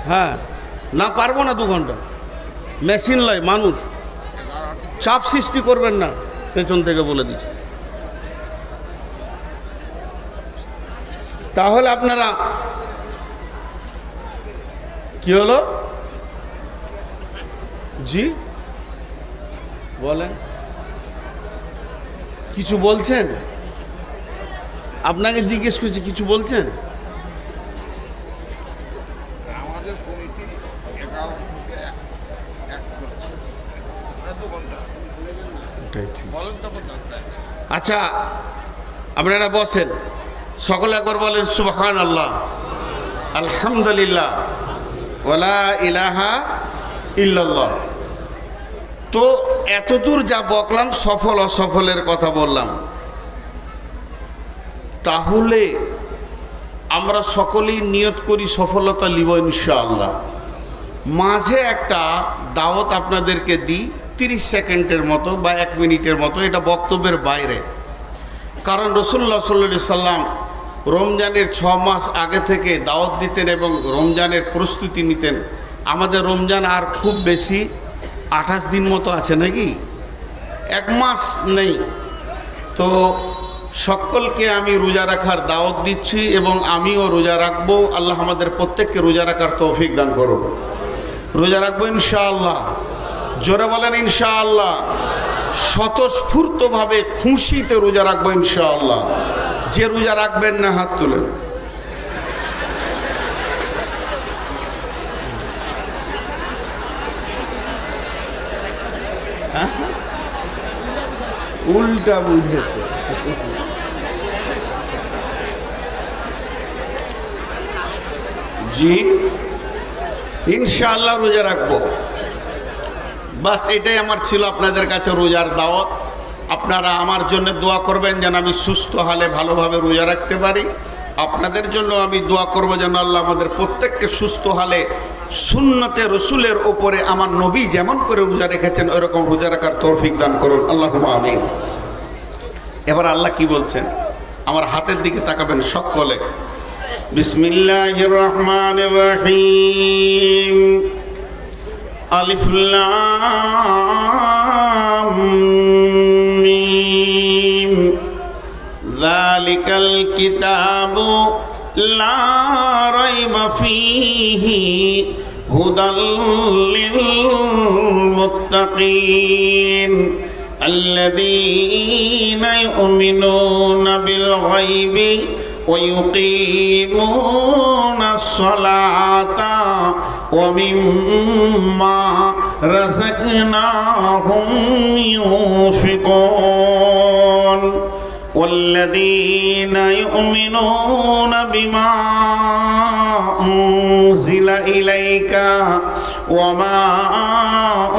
S1: হ্যাঁ না পারবো না 2 ঘন্টা। মেশিন লয় মানুষ, চাপ সৃষ্টি করবেন না, পেছন থেকে বলে দিচ্ছি। তাহলে আপনারা কি হলো? জি বলেন, কিছু বলছেন? আপনাকে জিজ্ঞেস করছি, কিছু বলছেন?
S2: আমাদের কমিটি 11 থেকে 1 করছে, 2 ঘন্টা। বলেন তখন দরকার।
S1: আচ্ছা আপনারা বসেন, সকলে একবার বলেন সুবহানাল্লাহ, আলহামদুলিল্লাহ, ওয়ালা ইলাহা ইল্লাল্লাহ। তো এতদূর যা বকলাম, সফল অসফলের কথা বললাম। তাহলে আমরা সকলেই নিয়ত করি সফলতা লিব ইনশাআল্লাহ। মাঝে একটা দাওয়াত আপনাদেরকে দিই, 30 সেকেন্ডের মতো বা 1 মিনিটের মতো, এটা বক্তব্যের বাইরে। কারণ রাসূলুল্লাহ সাল্লাল্লাহু আলাইহি সাল্লাম রমজানের 6 মাস আগে থেকে দাওয়াত দিতেন এবং রমজানের প্রস্তুতি নিতেন। আমাদের রমজান আর খুব বেশি 28 দিন মতো আছে নাকি, 1 মাস নেই। তো সকলকে আমি রোজা রাখার দাওয়াত দিচ্ছি এবং আমিও রোজা রাখবো। আল্লাহ আমাদের প্রত্যেককে রোজা রাখার তৌফিক দান করুন। রোজা রাখবো ইনশাআল্লাহ। জোরে বলেন ইনশাআল্লাহ। স্বতঃস্ফূর্তভাবে খুশিতে রোজা রাখবো ইনশাআল্লাহ। যে রোজা রাখবেন না হাত তুলেন। উল্টা বুঝেছে। জি ইনশাআল্লাহ রোজা রাখবো। বাস এটাই আমার ছিল আপনাদের কাছে রোজার দাওয়াত। আপনারা আমার জন্য দোয়া করবেন যেন আমি সুস্থ হালে ভালোভাবে রোজা রাখতে পারি। আপনাদের জন্য আমি দোয়া করব যেন আল্লাহ আমাদের প্রত্যেককে সুস্থ হালে সুন্নতে রসুলের ওপরে আমার নবী যেমন করে রোজা রেখেছেন ওইরকম রোজা রাখার তৌফিক দান করুন। আল্লাহুম্মা আমিন। এবার আল্লাহ কি বলছেন আমার হাতের দিকে তাকাবেন সকলে। বিসমিল্লাহির রহমানির রহিম। আলিফ লাম মিম। যালিকাল কিতাবু লা রাইবা ফীহি হুদাল লিল মুত্তাকিন الذين يؤمنون بالغيب ويقيمون الصلاة ومما رزقناهم ينفقون والذين يؤمنون بما أنزل إليك وما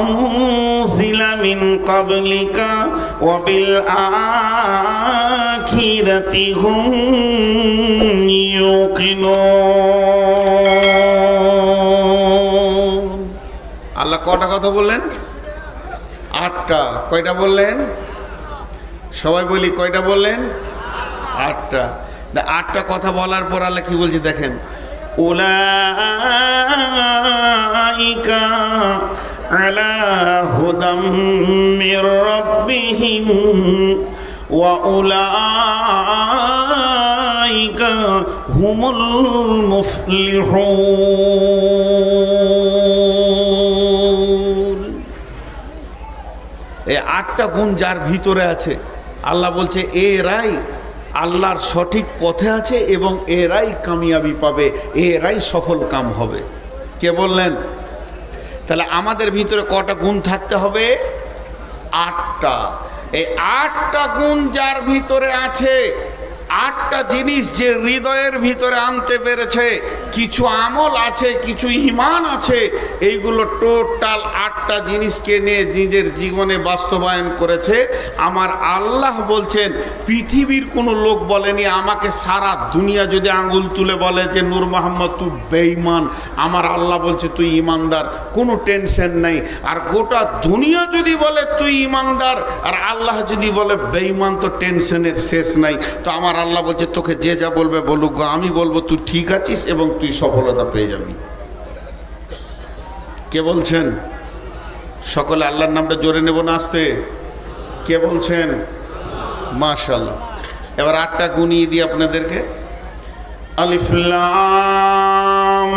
S1: أنزل من قبلك وبالآخرة هم يوقنون আল্লাহ কটা কথা বললেন? 8টা। কয়টা বললেন? সবাই বলি কয়টা বললেন? 8টা। 8টা কথা বলার পর আল্লাহ কি বলছে দেখেন, উলাইকা আলা হুদাম মির রাব্বিহিম ওয়া উলাইকা হুমুল মুফলিহুন। এই 8টা গুণ যার ভিতরে আছে আল্লাহ বলছে এরাই আল্লাহর সঠিক পথে আছে এবং এরাই কামিয়াবি পাবে, এরাই সফল কাম হবে। কে বললেন? তাহলে আমাদের ভিতরে কটা গুণ থাকতে হবে? 8টা। এই 8টা গুণ যার ভিতরে আছে, 8টা জিনিস যে হৃদয়ের ভিতরে আনতে পেরেছে, কিছু আমল আছে, কিছু ঈমান আছে, এইগুলো টোটাল 8টা জিনিসকে নিয়ে নিজের জীবনে বাস্তবায়ন করেছে। আমার আল্লাহ বলছেন পৃথিবীর কোনো লোক বলেনি আমাকে সারা দুনিয়া যদি আঙ্গুল তুলে বলে যে নূর মোহাম্মদ তুই বেঈমান, আমার আল্লাহ বলছে তুই ঈমানদার, কোনো টেনশন নেই। আর গোটা দুনিয়া যদি বলে তুই ঈমানদার আর আল্লাহ যদি বলে বেঈমান, তো টেনশনের শেষ নাই। তো আমার আল্লাহ বলছে তোকে যে যা বলবে বলুক, আমি বলবো তুই ঠিক আছিস এবং তুই সফলতা পেয়ে যাবি। কে বলছেন? সকলে আল্লাহর নামটা জোরে নেব না আস্তে? কে বলছেন? মাশাআল্লাহ। এবার 8টা গুনিয়ে দিই আপনাদেরকে। আলিফ লাম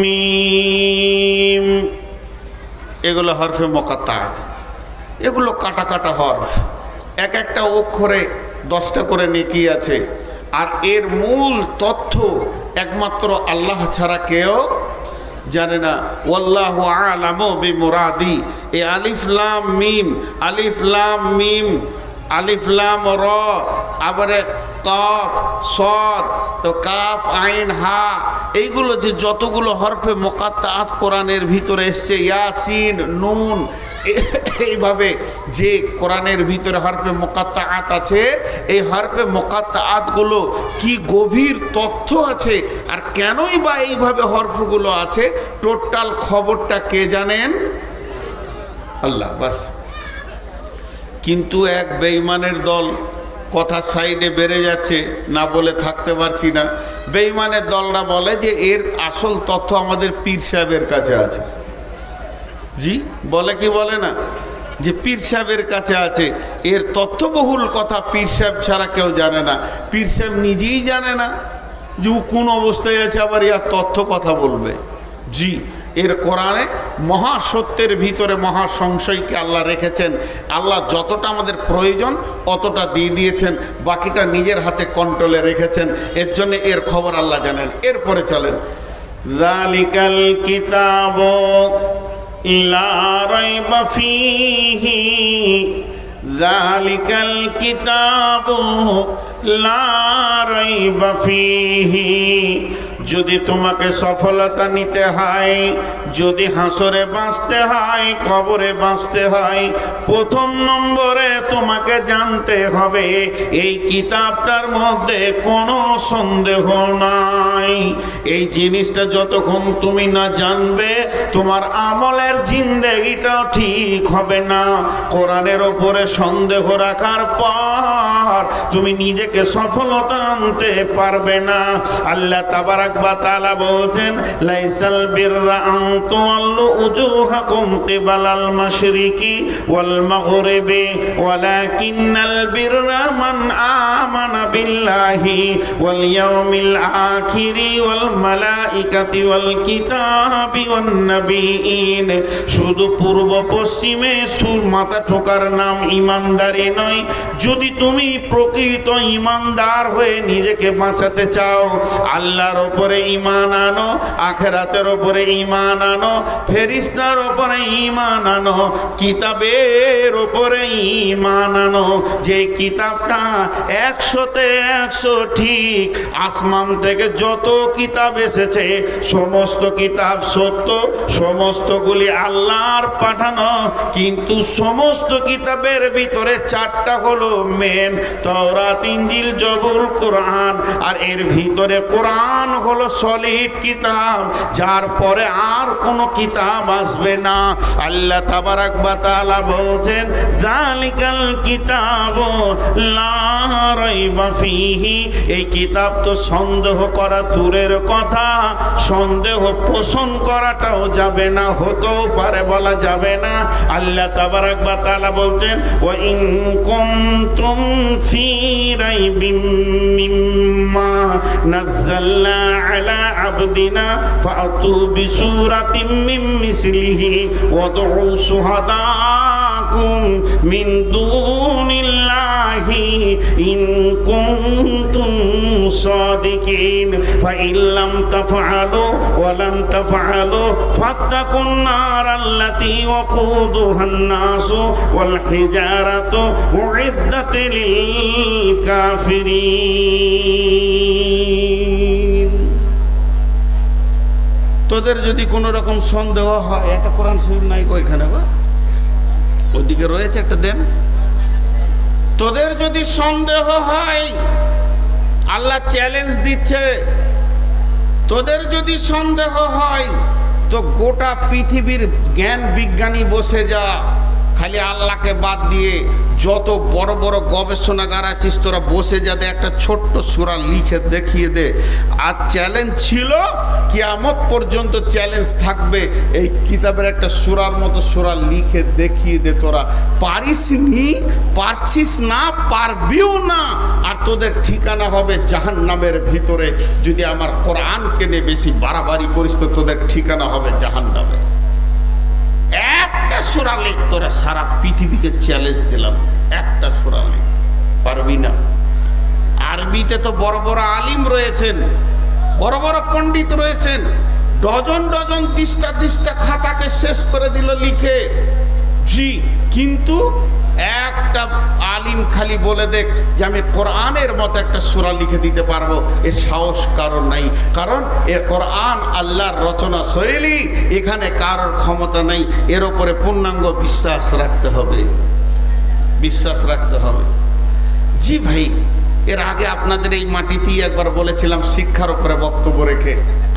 S1: মিম, এগুলো হরফে মুকাত্তাত, এগুলো কাটা কাটা হরফ, এক একটা অক্ষরে 10টা করে নেকি আছে। আর এর মূল তথ্য একমাত্র আল্লাহ ছাড়া কেউ জানে না। ওয়াল্লাহু আ'লামু বিমুরাদি। এই আলিফ লাম মিম, আলিফ লাম মিম, আলিফ লাম র, আবারে কাফ সদ, তো কাফ আইন হা, এইগুলো যে যতগুলো হরফে মুকাত্তাআত কোরআনের ভিতরে এসছে, ইয়াসিন নুন, এইভাবে যে কোরআনের ভিতরে হরফে মুকাত্তাআত আছে, এই হরফে মুকাত্তাআতগুলো কি গভীর তথ্য আছে আর কেনই বা এইভাবে হরফগুলো আছে, টোটাল খবরটা কে জানেন? আল্লাহ বাস। কিন্তু এক বেঈমানের দল কথা সাইডে বেড়ে যাচ্ছে, না বলে থাকতে পারছি না। বেঈমানের দলরা বলে যে এর আসল তথ্য আমাদের পীর সাহেবের কাছে আছে। জি বলে কি বলে না, যে পীর সাহেবের কাছে আছে। এর তথ্যবহুল কথা পীর সাহেব ছাড়া কেউ জানে না। পীর সাহেব নিজেই জানে না যে ও কোন অবস্থায় আছে, আবার ইয়ার তথ্য কথা বলবে। জি, এর কোরআনে মহা সত্যের ভিতরে মহা সংশয়কে আল্লাহ রেখেছেন। আল্লাহ যতটা আমাদের প্রয়োজন অতটা দিয়ে দিয়েছেন, বাকিটা নিজের হাতে কন্ট্রোলে রেখেছেন। এর জন্য এর খবর আল্লাহ জানেন। এরপরে চলেন, যালিকাল কিতাবু লা রাইবা ফীহি, যালিকাল কিতাবু লা রাইবা ফীহি। যদি তোমাকে সফলতা নিতে হয়, যদি হাসরে বাঁচতে হয়, কবরে বাঁচতে হয়, প্রথম নম্বরে তোমাকে জানতে হবে এই কিতাবটার মধ্যে কোনো সন্দেহ নাই। এই জিনিসটা যতক্ষণ তুমি না জানবে, তোমার আমলের জিন্দেগিটাও ঠিক হবে না। কোরআনের ওপরে সন্দেহ রাখার পর তুমি নিজেকে সফলতা আনতে পারবে না। আল্লাহ তাবারাক ওয়া তাআলা বলছেন, লাইসাল বিররা আন তুওয়াল্লু উজুহাকুম কিবালাল মাশরিকি ওয়াল মাগরিবি ওয়ালাকিন্নাল বিররা মান আমানা বিল্লাহি ওয়াল ইয়াউমিল আখিরি ওয়াল মালাইকাতি ওয়াল কিতাবি ওয়ান নাবিয়িন। শুধু পূর্ব পশ্চিমে সুর মাথা ঠোকার নাম ইমানদারি নয়। যদি তুমি প্রকৃত ইমানদার হয়ে নিজেকে বাঁচাতে চাও, আল্লাহর উপরে ঈমান আনো, আখিরাতের উপরে ঈমান আনো, ফেরেশতার উপরে ঈমান আনো, কিতাবের উপরে ঈমান আনো। যে কিতাবটা 100-তে 100 ঠিক। আসমান থেকে যত কিতাব এসেছে সমস্ত কিতাব সত্য, সমস্তগুলি আল্লাহর পাঠানো। কিন্তু সমস্ত কিতাবের ভিতরে 4টা হলো মেন, তাওরাত, ইনজিল, জবুর, কোরআন। আর এর ভিতরে কোরআন হলো সলিড কিতাব, যার পরে আর কোনো কিতাব আসবে না। আল্লাহ তাবারাক ওয়া তাআলা বলছেন, যালিকাল কিতাবু লা রাইবা ফীহি। এই কিতাব তো সন্দেহ করা দূরের কথা, সন্দেহ পোষণ করাটাও যাবে না, হতেও পারে, বলা যাবে না। আল্লাহ তাবারাক ওয়া তাআলা বলছেন, ওয়া ইন কুনতুম ফী রাইবিম মিম্মা নাযালনা আলা আবদিনা ফাতু বিসূরাতিম মিন মিসলিহি ওয়াদউ শুহাদাকুম মিন দুনিল্লাহি ইন কুনতুম সাদিকিন ফাইন লাম তাফআলু ওয়া লাম তাফআলু ফাত্তাকুন নারাল্লাতী ওয়াকুদুহান নাসু ওয়াল হিজারাতু উইদ্দাত লিল কাফিরিন। তোদের যদি কোনো রকম সন্দেহ হয়, একটা কোরআন শরীফ নাই ওইখানে, ওইদিকে রয়েছে, একটা দেন। তোদের যদি সন্দেহ হয়, আল্লাহ চ্যালেঞ্জ দিচ্ছে, তোদের যদি সন্দেহ হয় তো গোটা পৃথিবীর জ্ঞান বিজ্ঞানী বসে যা, খালি আল্লাহকে বাদ দিয়ে যত বড় বড় গবেষণাগার আছিস তোরা বসে যাতে একটা ছোট্ট সূরা লিখে দেখিয়ে দে। আর চ্যালেঞ্জ ছিল, কিয়ামত পর্যন্ত চ্যালেঞ্জ থাকবে, এই কিতাবের একটা সূরার মতো সূরা লিখে দেখিয়ে দে। তোরা পারিস নি, পারছিস না, পারবিও না। আর তোদের ঠিকানা হবে জাহান্নামের ভিতরে। যদি আমার কোরআনকে নিয়ে বেশি বাড়াবাড়ি করিস তো তোদের ঠিকানা হবে জাহান্নামে। একটা সূরা লিখ, তোরা সারা পৃথিবীকে চ্যালেঞ্জ দিলাম, একটা সূরা লিখ। পারবি না? আরবিতে তো বড় বড় আলিম রয়েছেন, বড় বড় পণ্ডিত রয়েছেন, ডজন ডজন দিশটা খাতাকে শেষ করে দিল লিখে। জি, কিন্তু একটা আলিম খালি বলে দেখ যে আমি কোরআনের মতো একটা সূরা লিখে দিতে পারবো, এ সাহস কারণ নাই। কারণ এ কোরআন আল্লাহর রচনা শৈলী, এখানে কারোর ক্ষমতা নেই। এর উপরে পূর্ণাঙ্গ বিশ্বাস রাখতে হবে, বিশ্বাস রাখতে হবে। জি ভাই, এর আগে আপনাদের এই মাটিতেই একবার বলেছিলাম শিক্ষার উপরে বক্তব্য রেখে,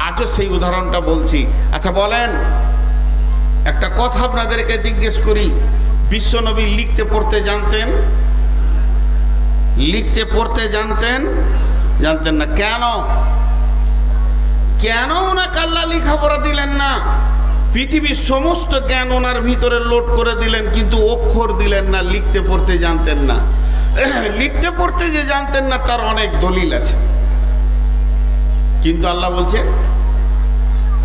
S1: আজও সেই উদাহরণটা বলছি। আচ্ছা বলেন, একটা কথা আপনাদেরকে জিজ্ঞেস করি, বিশ্বনবী লিখতে পড়তে জানতেন? লিখতে পড়তে জানতেন? জানতেন না। কেন? কেন ওনাকে আল্লাহ লেখাপড়া দিলেন না? পৃথিবীর সমস্ত জ্ঞান ওনার ভিতরে লোড করে দিলেন, কিন্তু অক্ষর দিলেন না, লিখতে পড়তে জানতেন না। লিখতে পড়তে যে জানতেন না তার অনেক দলিল আছে, কিন্তু আল্লাহ বলছেন,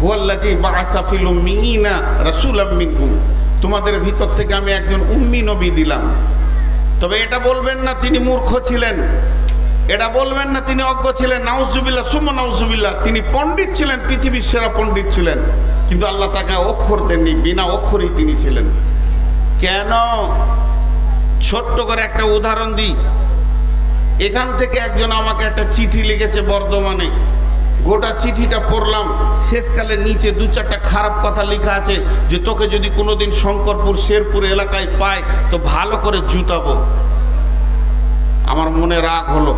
S1: হুয়াল্লাযী বা'আসা ফিল উম্মিয়িনা রাসূলাম মিনহুম, তোমাদের ভিতর থেকে আমি একজন উম্মি নবী দিলাম। তবে এটা বলবেন না তিনি মূর্খ ছিলেন, এটা বলবেন না তিনি অজ্ঞ ছিলেন, নাউজুবিল্লাহ সুম্মা নাউজুবিল্লাহ। তিনি পণ্ডিত ছিলেন, পৃথিবীর সেরা পণ্ডিত ছিলেন, কিন্তু আল্লাহ তাকে অক্ষর দেননি, বিনা অক্ষরেই তিনি ছিলেন। কেন? ছোট্ট করে একটা উদাহরণ দিই। এখান থেকে একজন আমাকে একটা চিঠি লিখেছে বর্ধমানে, গোটা চিঠিটা পড়লাম, শেষকালে নিচে 2-4টা খারাপ কথা লেখা আছে যে তোকে যদি কোনোদিন শঙ্করপুর শেরপুর এলাকায় পায় তো ভালো করে জুতাবো। আমার মনে রাগ হলো,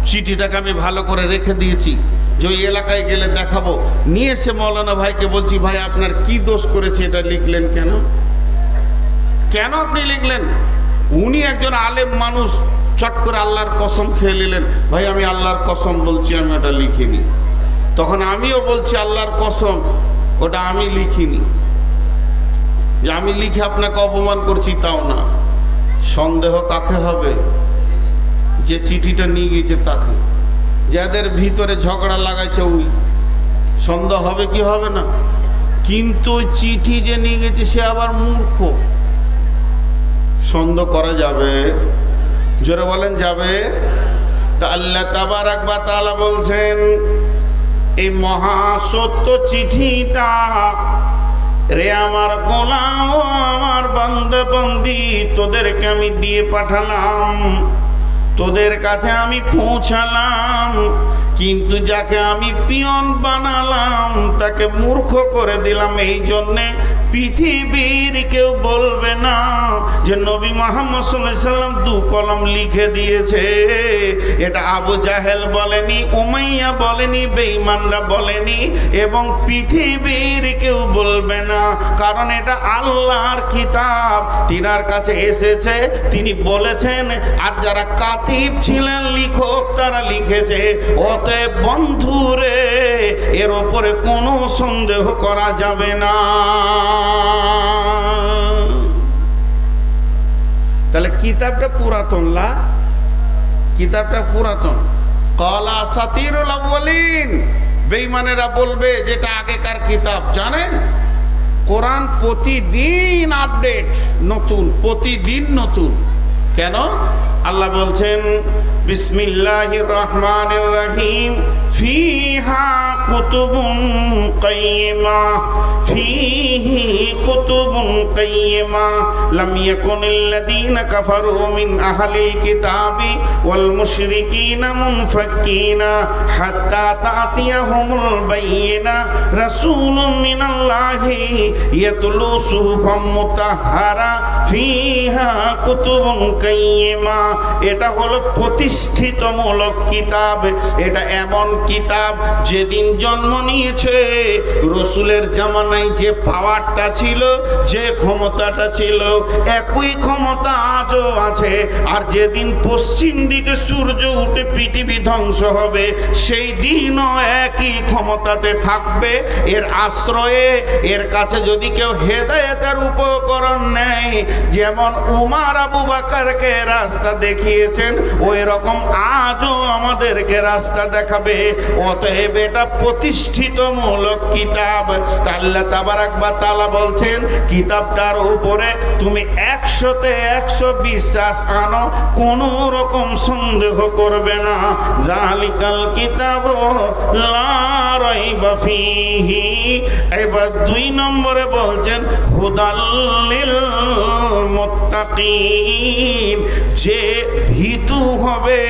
S1: চিঠিটাকে আমি ভালো করে রেখে দিয়েছি যে ওই এলাকায় গেলে দেখাবো। নিয়ে এসে মৌলানা ভাইকে বলছি, ভাই আপনার কি দোষ করেছে, এটা লিখলেন কেন? কেন আপনি লিখলেন? উনি একজন আলেম মানুষ, চট করে আল্লাহর কসম খেয়ে নিলেন, ভাই আমি আল্লাহর কসম বলছি আমি ওটা লিখিনি। তখন আমিও বলছি আল্লাহর কসম, ওটা আমি লিখিনি, যে আমি লিখে আপনাকে অপমান করছি তাও না। সন্দেহ কাকে হবে? যে চিঠিটা নিয়ে গিয়েছে তাকে। যাদের ভিতরে ঝগড়া লাগাইছে ওই সন্দেহ হবে কি হবে না? কিন্তু ওই চিঠি যে নিয়ে গেছে সে আবার মূর্খ, সন্দেহ করা যাবে? জোরে বলেন যাবে? তা আল্লাহ তাবারাক ওয়া তাআলা বলছেন এই মহা সত্য চিঠিটা রে আমার গোলাম ও আমার বান্দা বান্দি, তোদেরকে আমি দিয়ে পাঠালাম, তোদের কাছে আমি পৌঁছালাম, কিন্তু যাকে আমি পিয়ন বানালাম তাকে মূর্খ করে দিলাম। এই জন্যে পৃথিবীর কেউ বলবে না যে নবী মুহাম্মদ সাল্লাল্লাহু আলাইহি সাল্লাম 2 কলম লিখে দিয়েছে। এটা আবু জাহেল বলেনি, উমাইয়া বলেনি, বেঈমানরা বলেনি, এবং পৃথিবীর কেউ বলবে না, কারণ এটা আল্লাহর কিতাব, তিনার কাছে এসেছে, তিনি বলেছেন। আর যারা কাতিব ছিলেন লিখক তারা লিখেছে। অতএব বন্ধুরে এর ওপরে কোনো সন্দেহ করা যাবে না। তাহলে কিতাবটা পুরাতন, কিতাবটা পুরাতন। ক্বালা আসাতিরুল আউয়ালিন, বেঈমানেরা বলবে যেটা আগেকার কিতাব। জানেন কোরআন প্রতিদিন আপডেট, নতুন, প্রতিদিন নতুন। কেন? আল্লাহ বলছেন বিসমিল্লাহির রহমানির রহিম, ফিহা কুতুবুন কাইয়্যিমা, ফিহি কুতুবুন কাইয়্যিমা লাম ইয়াকুনিল্লাযীনা কাফারু মিন আহলিল কিতাবি ওয়াল মুশরিকিনা মুনফাক্কিনা হাত্তা তাতিয়াহুমুল বায়্যিনা রাসূলুম মিনাল্লাহি ইয়াতলু সুহুফাম মুতাহহারা ফিহা কুতুবুন কাইয়্যিমা। এটা হলো প্রতিষ্ঠিতমূলক কিতাব। এটা এমন কিতাব যেদিন জন্ম নিয়েছে রসুলের জামানায় যে পাওয়ারটা ছিল, যে ক্ষমতাটা ছিল, একই ক্ষমতা আজও আছে। আর যেদিন পশ্চিম দিকে সূর্য উঠে পৃথিবী ধ্বংস হবে সেই দিনও একই ক্ষমতাতে থাকবে। এর আশ্রয়ে, এর কাছে যদি কেউ হেদায়েতের উপকরণ নেয়, যেমন উমর আবু বকরকে রাস্তা দেখিয়েছেন ওই রকম আজও আমাদেরকে রাস্তা দেখাবে। অতএব এটা প্রতিষ্ঠিতমূলক কিতাব। আল্লাহ তাবারাক ওয়া তাআলা বলছেন কিতাবটার উপরে তুমি 100-তে 100 বিশ্বাস আনো, কোনো রকম সন্দেহ করবে না। জালিকাল কিতাবু লা রাইবা ফীহি। এবার 2 নম্বরে বলছেন হুদাল লিল মুত্তাকিন, যে ভীতু হবে,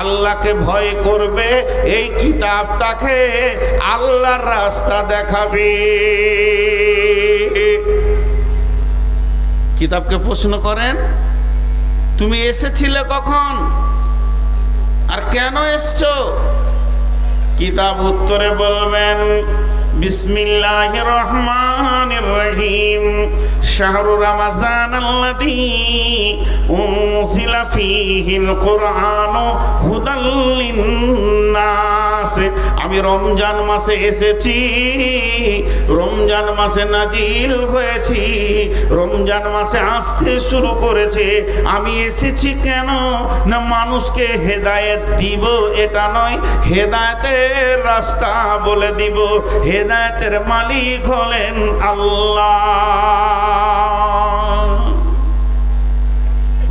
S1: আল্লাহকে ভয় করবে, এই কিতাব তাকে আল্লাহর রাস্তা দেখাবে। কিতাবকে প্রশ্ন করেন তুমি এসেছিলে কখন আর কেন এসছো? কিতাব উত্তরে বলবেন বিসমিল্লাহির রহমানির রহিম, শাহরু রমাযানাল্লাযী উনজিলা ফীহিল কুরআনু হুদাল লিন্নাস। আমি রমজান মাসে এসেছি, রমজান মাসে নাজিল হয়েছি, রমজান মাসে আসতে শুরু করেছে। আমি এসেছি কেন না মানুষকে হেদায়েত দিব, এটা নয়, হেদায়েতের রাস্তা বলে দিব। হেদায়েতের মালিক হলেন আল্লাহ।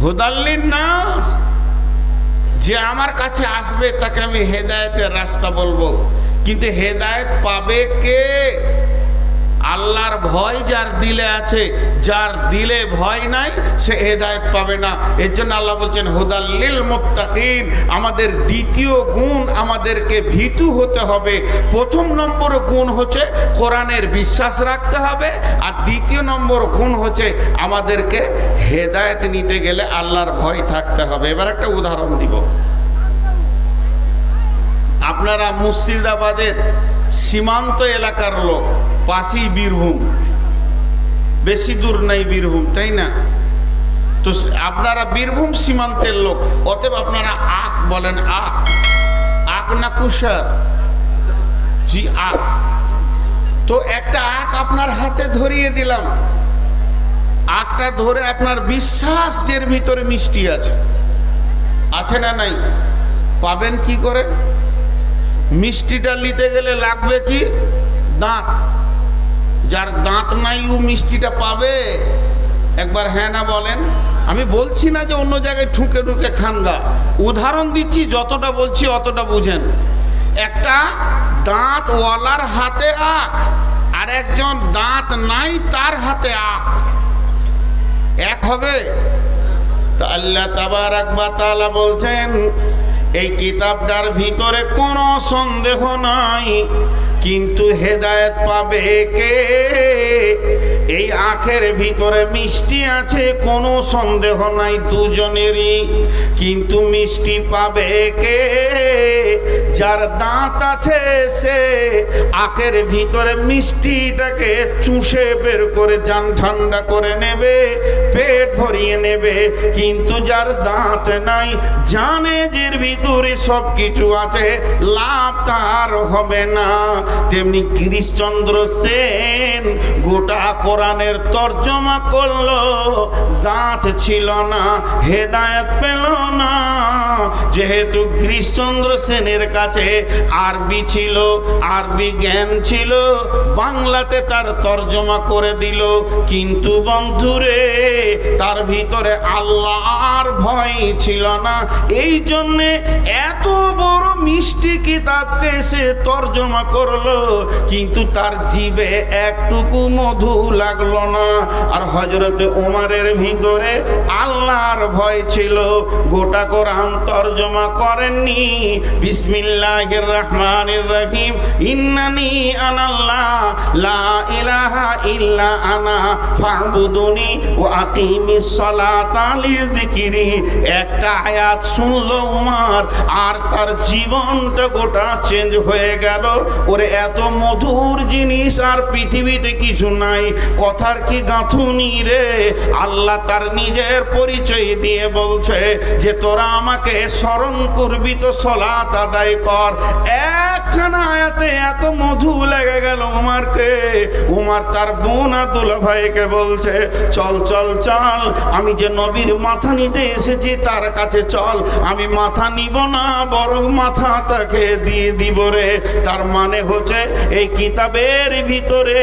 S1: হুদাল লিন্নাস, যে আমার কাছে আসবে তাকে আমি হেদায়েতের রাস্তা বলবো। কিন্তু হেদায়েত পাবে কে? আল্লাহর ভয় যার দিলে আছে, যার দিলে ভয় নাই সে হেদায়েত পাবে না। এর জন্য আল্লাহ বলছেন হুদাল লিল মুত্তাকিন। আমাদের দ্বিতীয় গুণ, আমাদেরকে ভীতু হতে হবে। প্রথম নম্বর গুণ হচ্ছে কোরআনের বিশ্বাস রাখতে হবে, আর দ্বিতীয় নম্বর গুণ হচ্ছে আমাদেরকে হেদায়েত নিতে গেলে আল্লাহর ভয় থাকতে হবে। এবার একটা উদাহরণ দিব। আপনারা মুর্শিদাবাদের সীমান্ত এলাকার লোক, পাশেই বীরভূম, বেশি দূর নাই বীরভূম, তাই না? তো আপনারা বীরভূম সীমান্তের লোক, অতএব আপনারা আখ বলেন। আখ, আখ না কুষার? জি আখ। তো একটা আখ আপনার হাতে ধরিয়ে দিলাম, আখটা ধরে আপনার বিশ্বাস এর ভিতরে মিষ্টি আছে, আছে না নাই? পাবেন কি করে? মিষ্টিটা নিতে গেলে লাগবে কি? দাঁত। যার দাঁত নাই ও মিষ্টিটা পাবে? একবার হ্যাঁ না বলেন। আমি বলছি না যে অন্য জায়গায় ঠুকে ঠুকে খানগা, উদাহরণ দিচ্ছি, যতটা বলছি অতটা বুঝেন। একটা দাঁতওয়ালার হাতে আখ আর একজন দাঁত নাই তার হাতে আখ, এক হবে? তো আল্লাহ তাবারাক ওয়া তাআলা বলছেন এই কিতাবটার ভিতরে কোনো সন্দেহ নাই, কিন্তু হেদায়েত পাবে কে? এই আখের ভিতরে মিষ্টি আছে, কোনো সন্দেহ নাই দুজনেরই, কিন্তু মিষ্টি পাবে কে? যার দাঁত আছে সে আখের ভিতরে মিষ্টিটাকে চুষে বের করে জান ঠান্ডা করে নেবে, পেট ভরিয়ে নেবে। কিন্তু যার দাঁত নাই, জানে যে এর ভিতরে সব কিছু আছে, লাভ তার হবে না। তেমনি গিরিশচন্দ্র সেন গোটা কোরআনের তর্জমা করলো, দাঁত ছিল না, হেদায়েত পেল না। যেহেতু গিরিশচন্দ্র সেনের কাছে আরবি ছিল, আরবি জ্ঞান ছিল, বাংলাতে তার তর্জমা করে দিল। কিন্তু বন্ধুরে, তার ভিতরে আল্লাহর ভয় ছিল না, এই জন্যে এত বড় মিষ্টি কিতাবকে সে তর্জমা করলো, কিন্তু তার জিভে একটুকু মধু লাগলো না। আর হযরতে ওমরের ভিতরে আল্লাহর ভয় ছিল, গোটা কোরআন তর্জমা করেননি। বিসমিল্লাহির রহমানির রহিম, ইন্নানি আনাল্লাহ লা ইলাহা ইল্লা আনা ফাবুদুনি ওয়া আকিমিস সালাতা লিযিকরি। একটা আয়াত শুনলো উমর, আর তার জীবনটা গোটা চেঞ্জ হয়ে গেল। ওরে এত মধুর জিনিস আর পৃথিবীতে কিছু নাই। কথার কি গাঁথুনি রে! আল্লাহ তার নিজের পরিচয় দিয়ে বলছে যে তোরা আমাকে স্মরণ করবি তো সালাত আদায় কর। একখানা আয়াতে এত মধু লেগে গেল উমারকে। উমার তার বোন আব্দুল্লাহ ভাইকে বলছে, চল চল চল, আমি যে নবীর মাথা নিতে এসেছি তার কাছে চল। আমি মাথা নিব না, বরং মাথা তাকে দিয়ে দিব রে। তার মানে হচ্ছে এই কিতাবের ভিতরে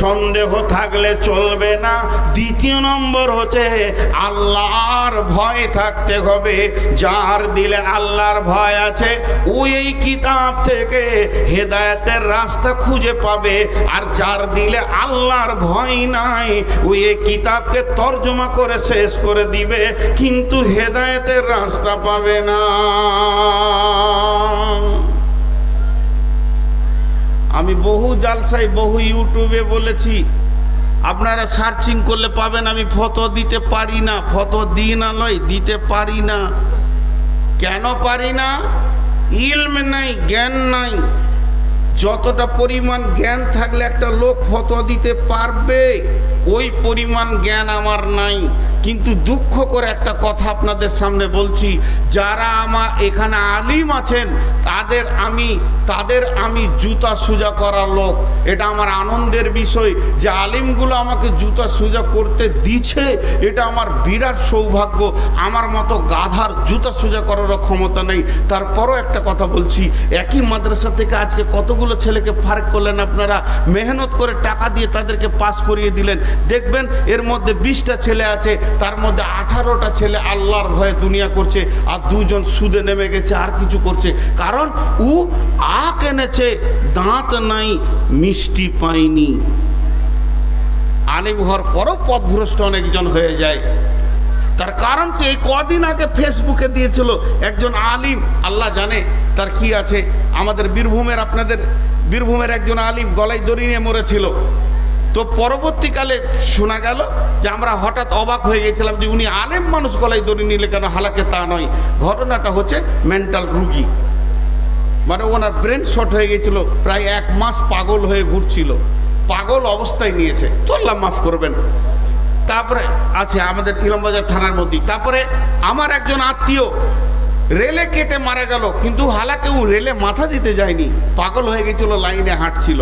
S1: সন্দেহ থাকলে চলবে না। দ্বিতীয় নম্বর হচ্ছে আল্লাহর ভয় থাকতে হবে। যার দিলে আল্লাহর ভয় আছে, ও এই কিতাব থেকে হেদায়েতের রাস্তা খুঁজে পাবে। আর যার দিলে আল্লাহর ভয় নাই, ও এই কিতাবকে তর্জমা করে শেষ করে দিবে, কিন্তু হেদায়েতের রাস্তা পাবে না। আমি বহু জালসায়, বহু ইউটিউবে বলেছি, আপনারা সার্চিং করলে পাবেন। আমি ফটো দিতে পারি না, ফটো দিই না নয়, দিতে পারি না। কেন পারি না? ইলম নাই, জ্ঞান নাই। যতটা পরিমাণ জ্ঞান থাকলে একটা লোক ফটো দিতে পারবে, ওই পরিমাণ জ্ঞান আমার নাই। কিন্তু দুঃখ করে একটা কথা আপনাদের সামনে বলছি, যারা আমার এখানে আলিম আছেন তাদের আমি জুতা সোজা করা লোক। এটা আমার আনন্দের বিষয় যে আলিমগুলো আমাকে জুতা সোজা করতে দিচ্ছে, এটা আমার বিরাট সৌভাগ্য। আমার মতো গাধার জুতা সোজা করারও ক্ষমতা নেই। তারপরও একটা কথা বলছি, একই মাদ্রাসা থেকে আজকে কতগুলো ছেলেকে ফার্ক করলেন আপনারা, মেহনত করে টাকা দিয়ে তাদেরকে পাস করিয়ে দিলেন। দেখবেন এর মধ্যে 20টা ছেলে আছে, তার মধ্যে 18টা ছেলে আল্লাহর ভয়ে দুনিয়া করছে, আর 2জন সুদে নেমে গেছে, আর কিছু করছে। কারণ ও আখ এনেছে, দাঁত নাই, মিষ্টি পায়নি। আলিম হওয়ার পরও পথভ্রষ্ট অনেকজন হয়ে যায়। তার কারণ কি? এই কদিন আগে ফেসবুকে দিয়েছিল একজন আলিম, আল্লাহ জানে তার কি আছে। আমাদের আপনাদের বীরভূমের একজন আলিম গলায় দড়ি নিয়ে মরেছিল। তো পরবর্তীকালে শোনা গেল যে আমরা হঠাৎ অবাক হয়ে গেছিলাম যে উনি আলেম মানুষ গলায় দড়ি নিলে কেন? হালাকে তা নয়, ঘটনাটা হচ্ছে মেন্টাল রুগী, মানে ওনার ব্রেন শর্ট হয়ে গেছিল, প্রায় 1 মাস পাগল হয়ে ঘুরছিল, পাগল অবস্থায় নিয়েছে। তো আল্লাহ মাফ করবেন। তারপরে আছে আমাদের ইলামবাজার থানার মধ্যে। তারপরে আমার একজন আত্মীয় রেলে কেটে মারা গেল, কিন্তু হালাকে ও রেলে মাথা দিতে যায়নি, পাগল হয়ে গেছিল, লাইনে হাঁটছিল।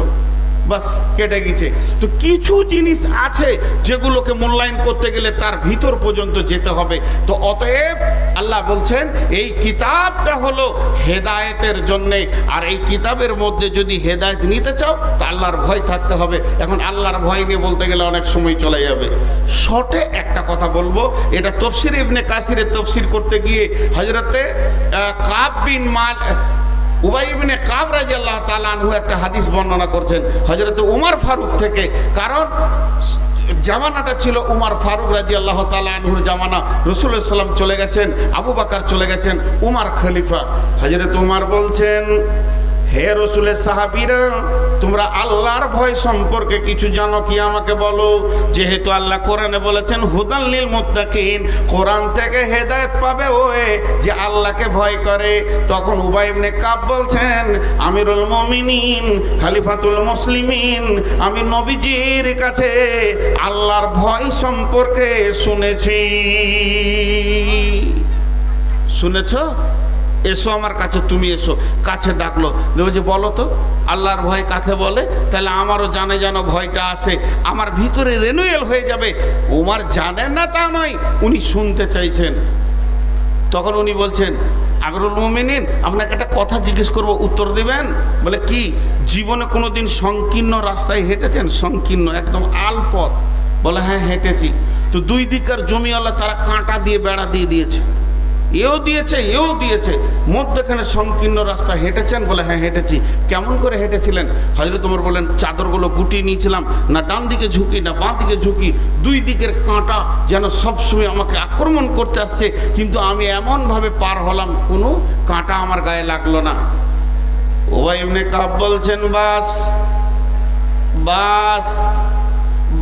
S1: বাস কেটে গেছে। তো কিছু জিনিস আছে যেগুলোকে মূল্যায়ন করতে গেলে তার ভিতর পর্যন্ত যেতে হবে। তো অতএব আল্লাহ বলছেন এই কিতাবটা হলো হেদায়েতের জন্যে, আর এই কিতাবের মধ্যে যদি হেদায়েত নিতে চাও তো আল্লাহর ভয় থাকতে হবে। এখন আল্লাহর ভয় নিয়ে বলতে গেলে অনেক সময় চলে যাবে। শর্টে একটা কথা বলবো, এটা তফসির ইবনে কাসিরের তফসির করতে গিয়ে হযরতে কাব বিন উবাই ইবনে কাব রাদিয়াল্লাহু তাআলা আনহু একটা হাদিস বর্ণনা করছেন হযরত উমর ফারুক থেকে। কারণ জামানাটা ছিল উমর ফারুক রাদিয়াল্লাহু তাআলা আনহুর জামানা। রাসূলুল্লাহ সাল্লাল্লাহু আলাইহি ওয়াসাল্লাম চলে গেছেন, আবু বকর চলে গেছেন, উমর খলিফা। হযরত উমর বলছেন, হে রাসূলের সাহাবীরা, তোমরা আল্লাহর ভয় সম্পর্কে কিছু জানো কি আমাকে বলো। যেহেতু আল্লাহ কোরআনে বলেছেন হুদাল লিল মুত্তাকিন, কোরআন থেকে হেদায়েত পাবে ওই যে আল্লাহকে ভয় করে। তখন উবাই ইবনে কাব বলছেন, আমিরুল মুমিনিন, খলিফাতুল মুসলিমিন, আমি নবীজির কাছে আল্লাহর ভয় সম্পর্কে শুনেছি। শুনেছো? এসো আমার কাছে, তুমি এসো। কাছে ডাকলো, যে বলো তো আল্লাহর ভয় কাকে বলে, তাহলে আমারও জানে যেন ভয়টা আসে, আমার ভিতরে রেনুয়েল হয়ে যাবে। উমর জানেন না তা নয়, উনি শুনতে চাইছেন। তখন উনি বলছেন, আমিরুল মুমিনিন, আপনাকে একটা কথা জিজ্ঞেস করবো, উত্তর দিবেন? বলে কি? জীবনে কোনোদিন সংকীর্ণ রাস্তায় হেঁটেছেন? সংকীর্ণ একদম আলপথ? বলে হ্যাঁ হেঁটেছি। তো দুই দিকের জমিওয়ালা তারা কাঁটা দিয়ে বেড়া দিয়ে দিয়েছে, এও দিয়েছে এও দিয়েছে, মধ্যখানে সংকীর্ণ রাস্তা হেঁটেছেন? বলে হ্যাঁ হেঁটেছি। কেমন করে হেঁটেছিলেন? হযরত ওমর বলেন, চাদরগুলো গুটিয়ে নিয়েছিলাম, না ডান দিকে ঝুঁকি না বাঁ দিকে ঝুঁকি, দুই দিকের কাঁটা যেন সবসময় আমাকে আক্রমণ করতে আসছে, কিন্তু আমি এমনভাবে পার হলাম কোনো কাঁটা আমার গায়ে লাগলো না। উবাই ইবনে কাব বলছেন, বাস বাস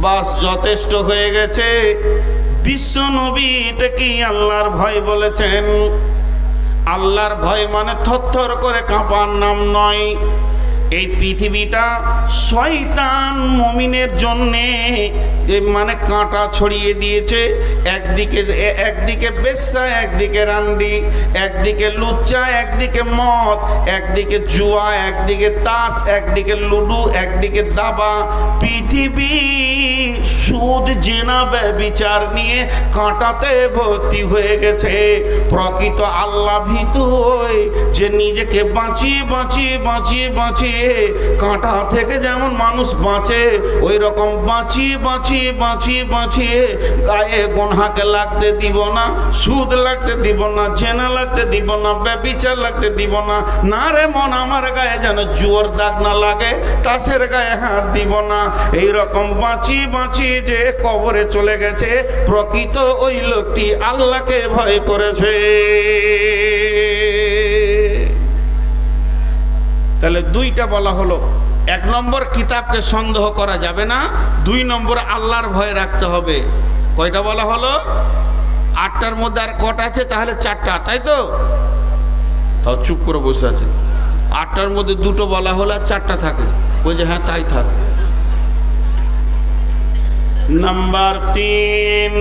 S1: বাস, যথেষ্ট হয়ে গেছে। বিশ্ব নবী এটা কি আল্লাহর ভয় বলেছেন? আল্লাহর ভয় মানে থরথর করে কাঁপার নাম নয়। এই পৃথিবীটা শয়তান মুমিনের জন্যে মানে কাঁটা ছড়িয়ে দিয়েছে। একদিকে বেশ্যা, একদিকে রান্ডি, একদিকে লুচ্চা, একদিকে মদ, একদিকে জুয়া, একদিকে তাস, একদিকে লুডু, একদিকে দাবা। পৃথিবী সুদ, জেনা, ব্যভিচার নিয়ে কাঁটাতে ভর্তি হয়ে গেছে। প্রকৃত আল্লাহ ভীতু ওই যে নিজেকে বাঁচিয়ে বাঁচিয়ে বাঁচিয়ে বাঁচিয়ে কাঁটা থেকে যেমন মানুষ বাঁচে, ওই রকম বাঁচিয়ে বাঁচিয়ে বাঁচিয়ে বাঁচিয়ে গায়ে গোনহাকে লাগতে দিব না, সুদ লাগতে দিব না, জেনা লাগতে দিব না, ব্যভিচার লাগতে দিব না। না রে মন, আমার গায়ে যেন জুয়োর দাগ না লাগে, তাসের গায়ে হাত দিব না। এই রকম বাঁচিয়ে বাঁচিয়ে যে কবরে চলে গেছে, প্রকৃত ওই লোকটি আল্লাহকে ভয় করেছে। তাহলে দুইটা বলা হলো, এক নম্বর কিতাবকে সন্দেহ করা যাবে না, দুই নম্বর আল্লাহর ভয় রাখতে হবে। কয়টা বলা হলো? 8টার মধ্যে আর কটা আছে? তাহলে 4টা, তাই তো? তাও চুপ করে বসে আছে। 8টার মধ্যে 2টো বলা হলো আর 4টা থাকে। ওই যে হ্যাঁ তাই থাকে। নাম্বার 3,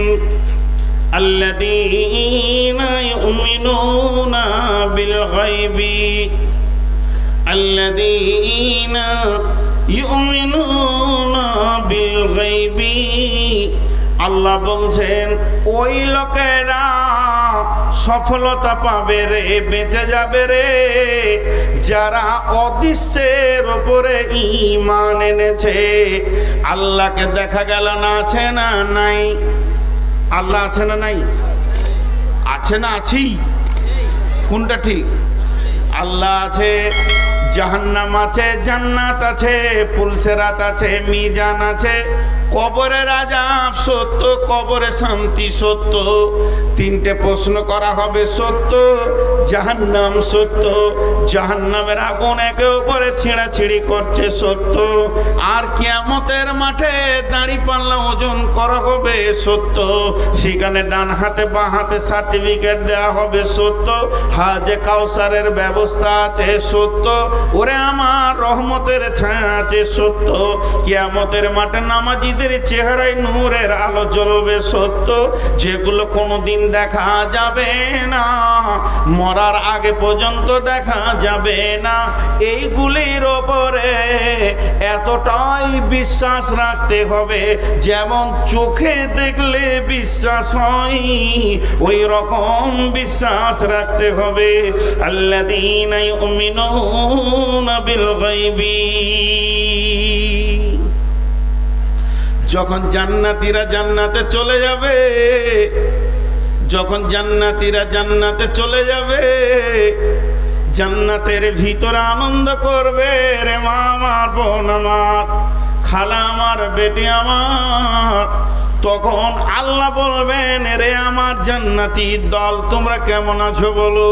S1: আল্লাযীনা ইউমিনুনা বিল গায়বি, আল্লাযীনা ইউমিনুনা বিল গায়বি। আল্লাহ বলছেন ওই লোকেরা সফলতা পাবে রে, বেঁচে যাবে রে, যারা অদৃশ্যের ওপরে ঈমান এনেছে। আল্লাহকে দেখা গেল না, আছে না নাই? আল্লাহ আছে না নাই? আছে না আছি? কোনটা ঠিক? আল্লাহ আছে, জাহান্নাম আছে, জান্নাত আছে, পুলসেরাত আছে, মিজান আছে, কবরের আযাব সত্য, কবরে শান্তি সত্য, 3টে প্রশ্ন করা হবে সত্য, জাহান্নাম সত্য, জাহান্নামের আগুন একে উপরে ছিঁড়াছিঁড়ি করছে সত্য, আর কিয়ামতের মাঠে দাঁড়িপাল্লা ওজন করা হবে সত্য, সেখানে ডান হাতে বাঁ হাতে সার্টিফিকেট দেওয়া হবে সত্য, হাজে কাউসারের ব্যবস্থা আছে সত্য, ওরে আমার রহমতের ছায়া আছে সত্য, কিয়ামতের মাঠে নামাজিদের চেহারায় নূরের আলো জ্বলবে সত্য, যেগুলো কোনোদিন দেখা যাবে না। মরার আগে পর্যন্ত দেখা যাবে না, এইগুলির ওপরে এতটাই বিশ্বাস রাখতে হবে যেমন চোখে দেখলে বিশ্বাস হয় ওই রকম বিশ্বাস রাখতে হবে। আল্লাযীনা ইউমিনুনা বিল গায়বি। যখন জান্নাতীরা জান্নাতে চলে যাবে, যখন জান্নাতীরা জান্নাতে চলে যাবে, জান্নাতের ভিতরে আনন্দ করবে, রে মা আমার, বোন আমার, খালা আমার, বেটি আমার, তখন আল্লাহ বলবেন, রে আমার জান্নাতি দল, তোমরা কেমন আছো বলো?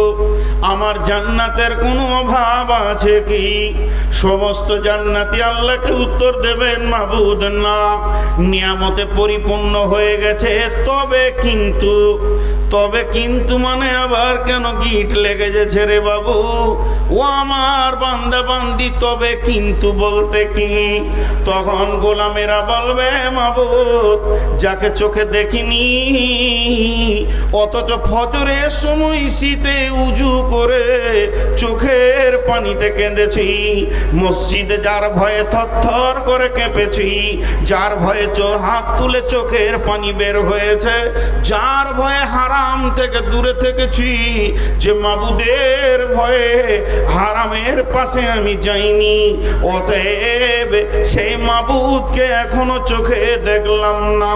S1: আমার জান্নাতের কোনো অভাব আছে কি? সমস্ত জান্নাতি আল্লাহকে উত্তর দেবেন, মাবুদ না, নিয়ামতে পরিপূর্ণ হয়ে গেছে, তবে কিন্তু মানে আবার কেন গিট লেগে গেছে রে বাবু? ও আমার বান্দা বান্দি, তবে কিন্তু বলতে কি? তখন গোলামেরা বলবে, মাবুদ, যাকে চোখে দেখিনি অথচ ফজরের সময় শীতে উজু করে চোখের পানিতে কেঁদেছি, মসজিদে যার ভয়ে থরথর করে কেঁপেছি, যার ভয়ে হাত তুলে চোখের পানি বের হয়েছে, যার ভয়ে হারাম থেকে দূরে থেকেছি, যে মাবুদের ভয়ে হারামের পাশে আমি যাইনি, অতএব সেই মাবুদকে এখনো চোখে দেখলাম না,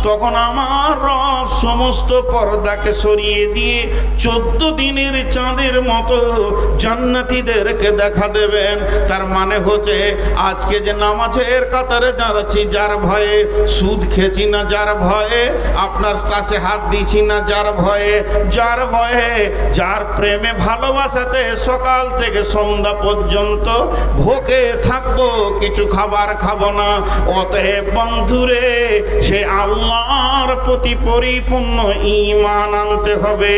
S1: তখন আমার রব সমস্ত পর্দাকে সরিয়ে দিয়ে 14 দিনের চাঁদের মতো জান্নাতীদেরকে দেখা দেবেন। তার মানে হচ্ছে আজকে যে নামাজের কাতারে দাঁড়াচ্ছি যার ভয়ে, সুদ খেছি না যার ভয়ে, আপনার কাছে হাত দিচ্ছি না যার ভয়ে, যার ভয়ে, যার প্রেমে ভালোবাসাতে সকাল থেকে সন্ধ্যা পর্যন্ত ভোগে থাকবো, কিছু খাবার খাবো না, অতএব বন্ধুরে সে আল্লাহর প্রতি পরিপূর্ণ ঈমান আনতে হবে।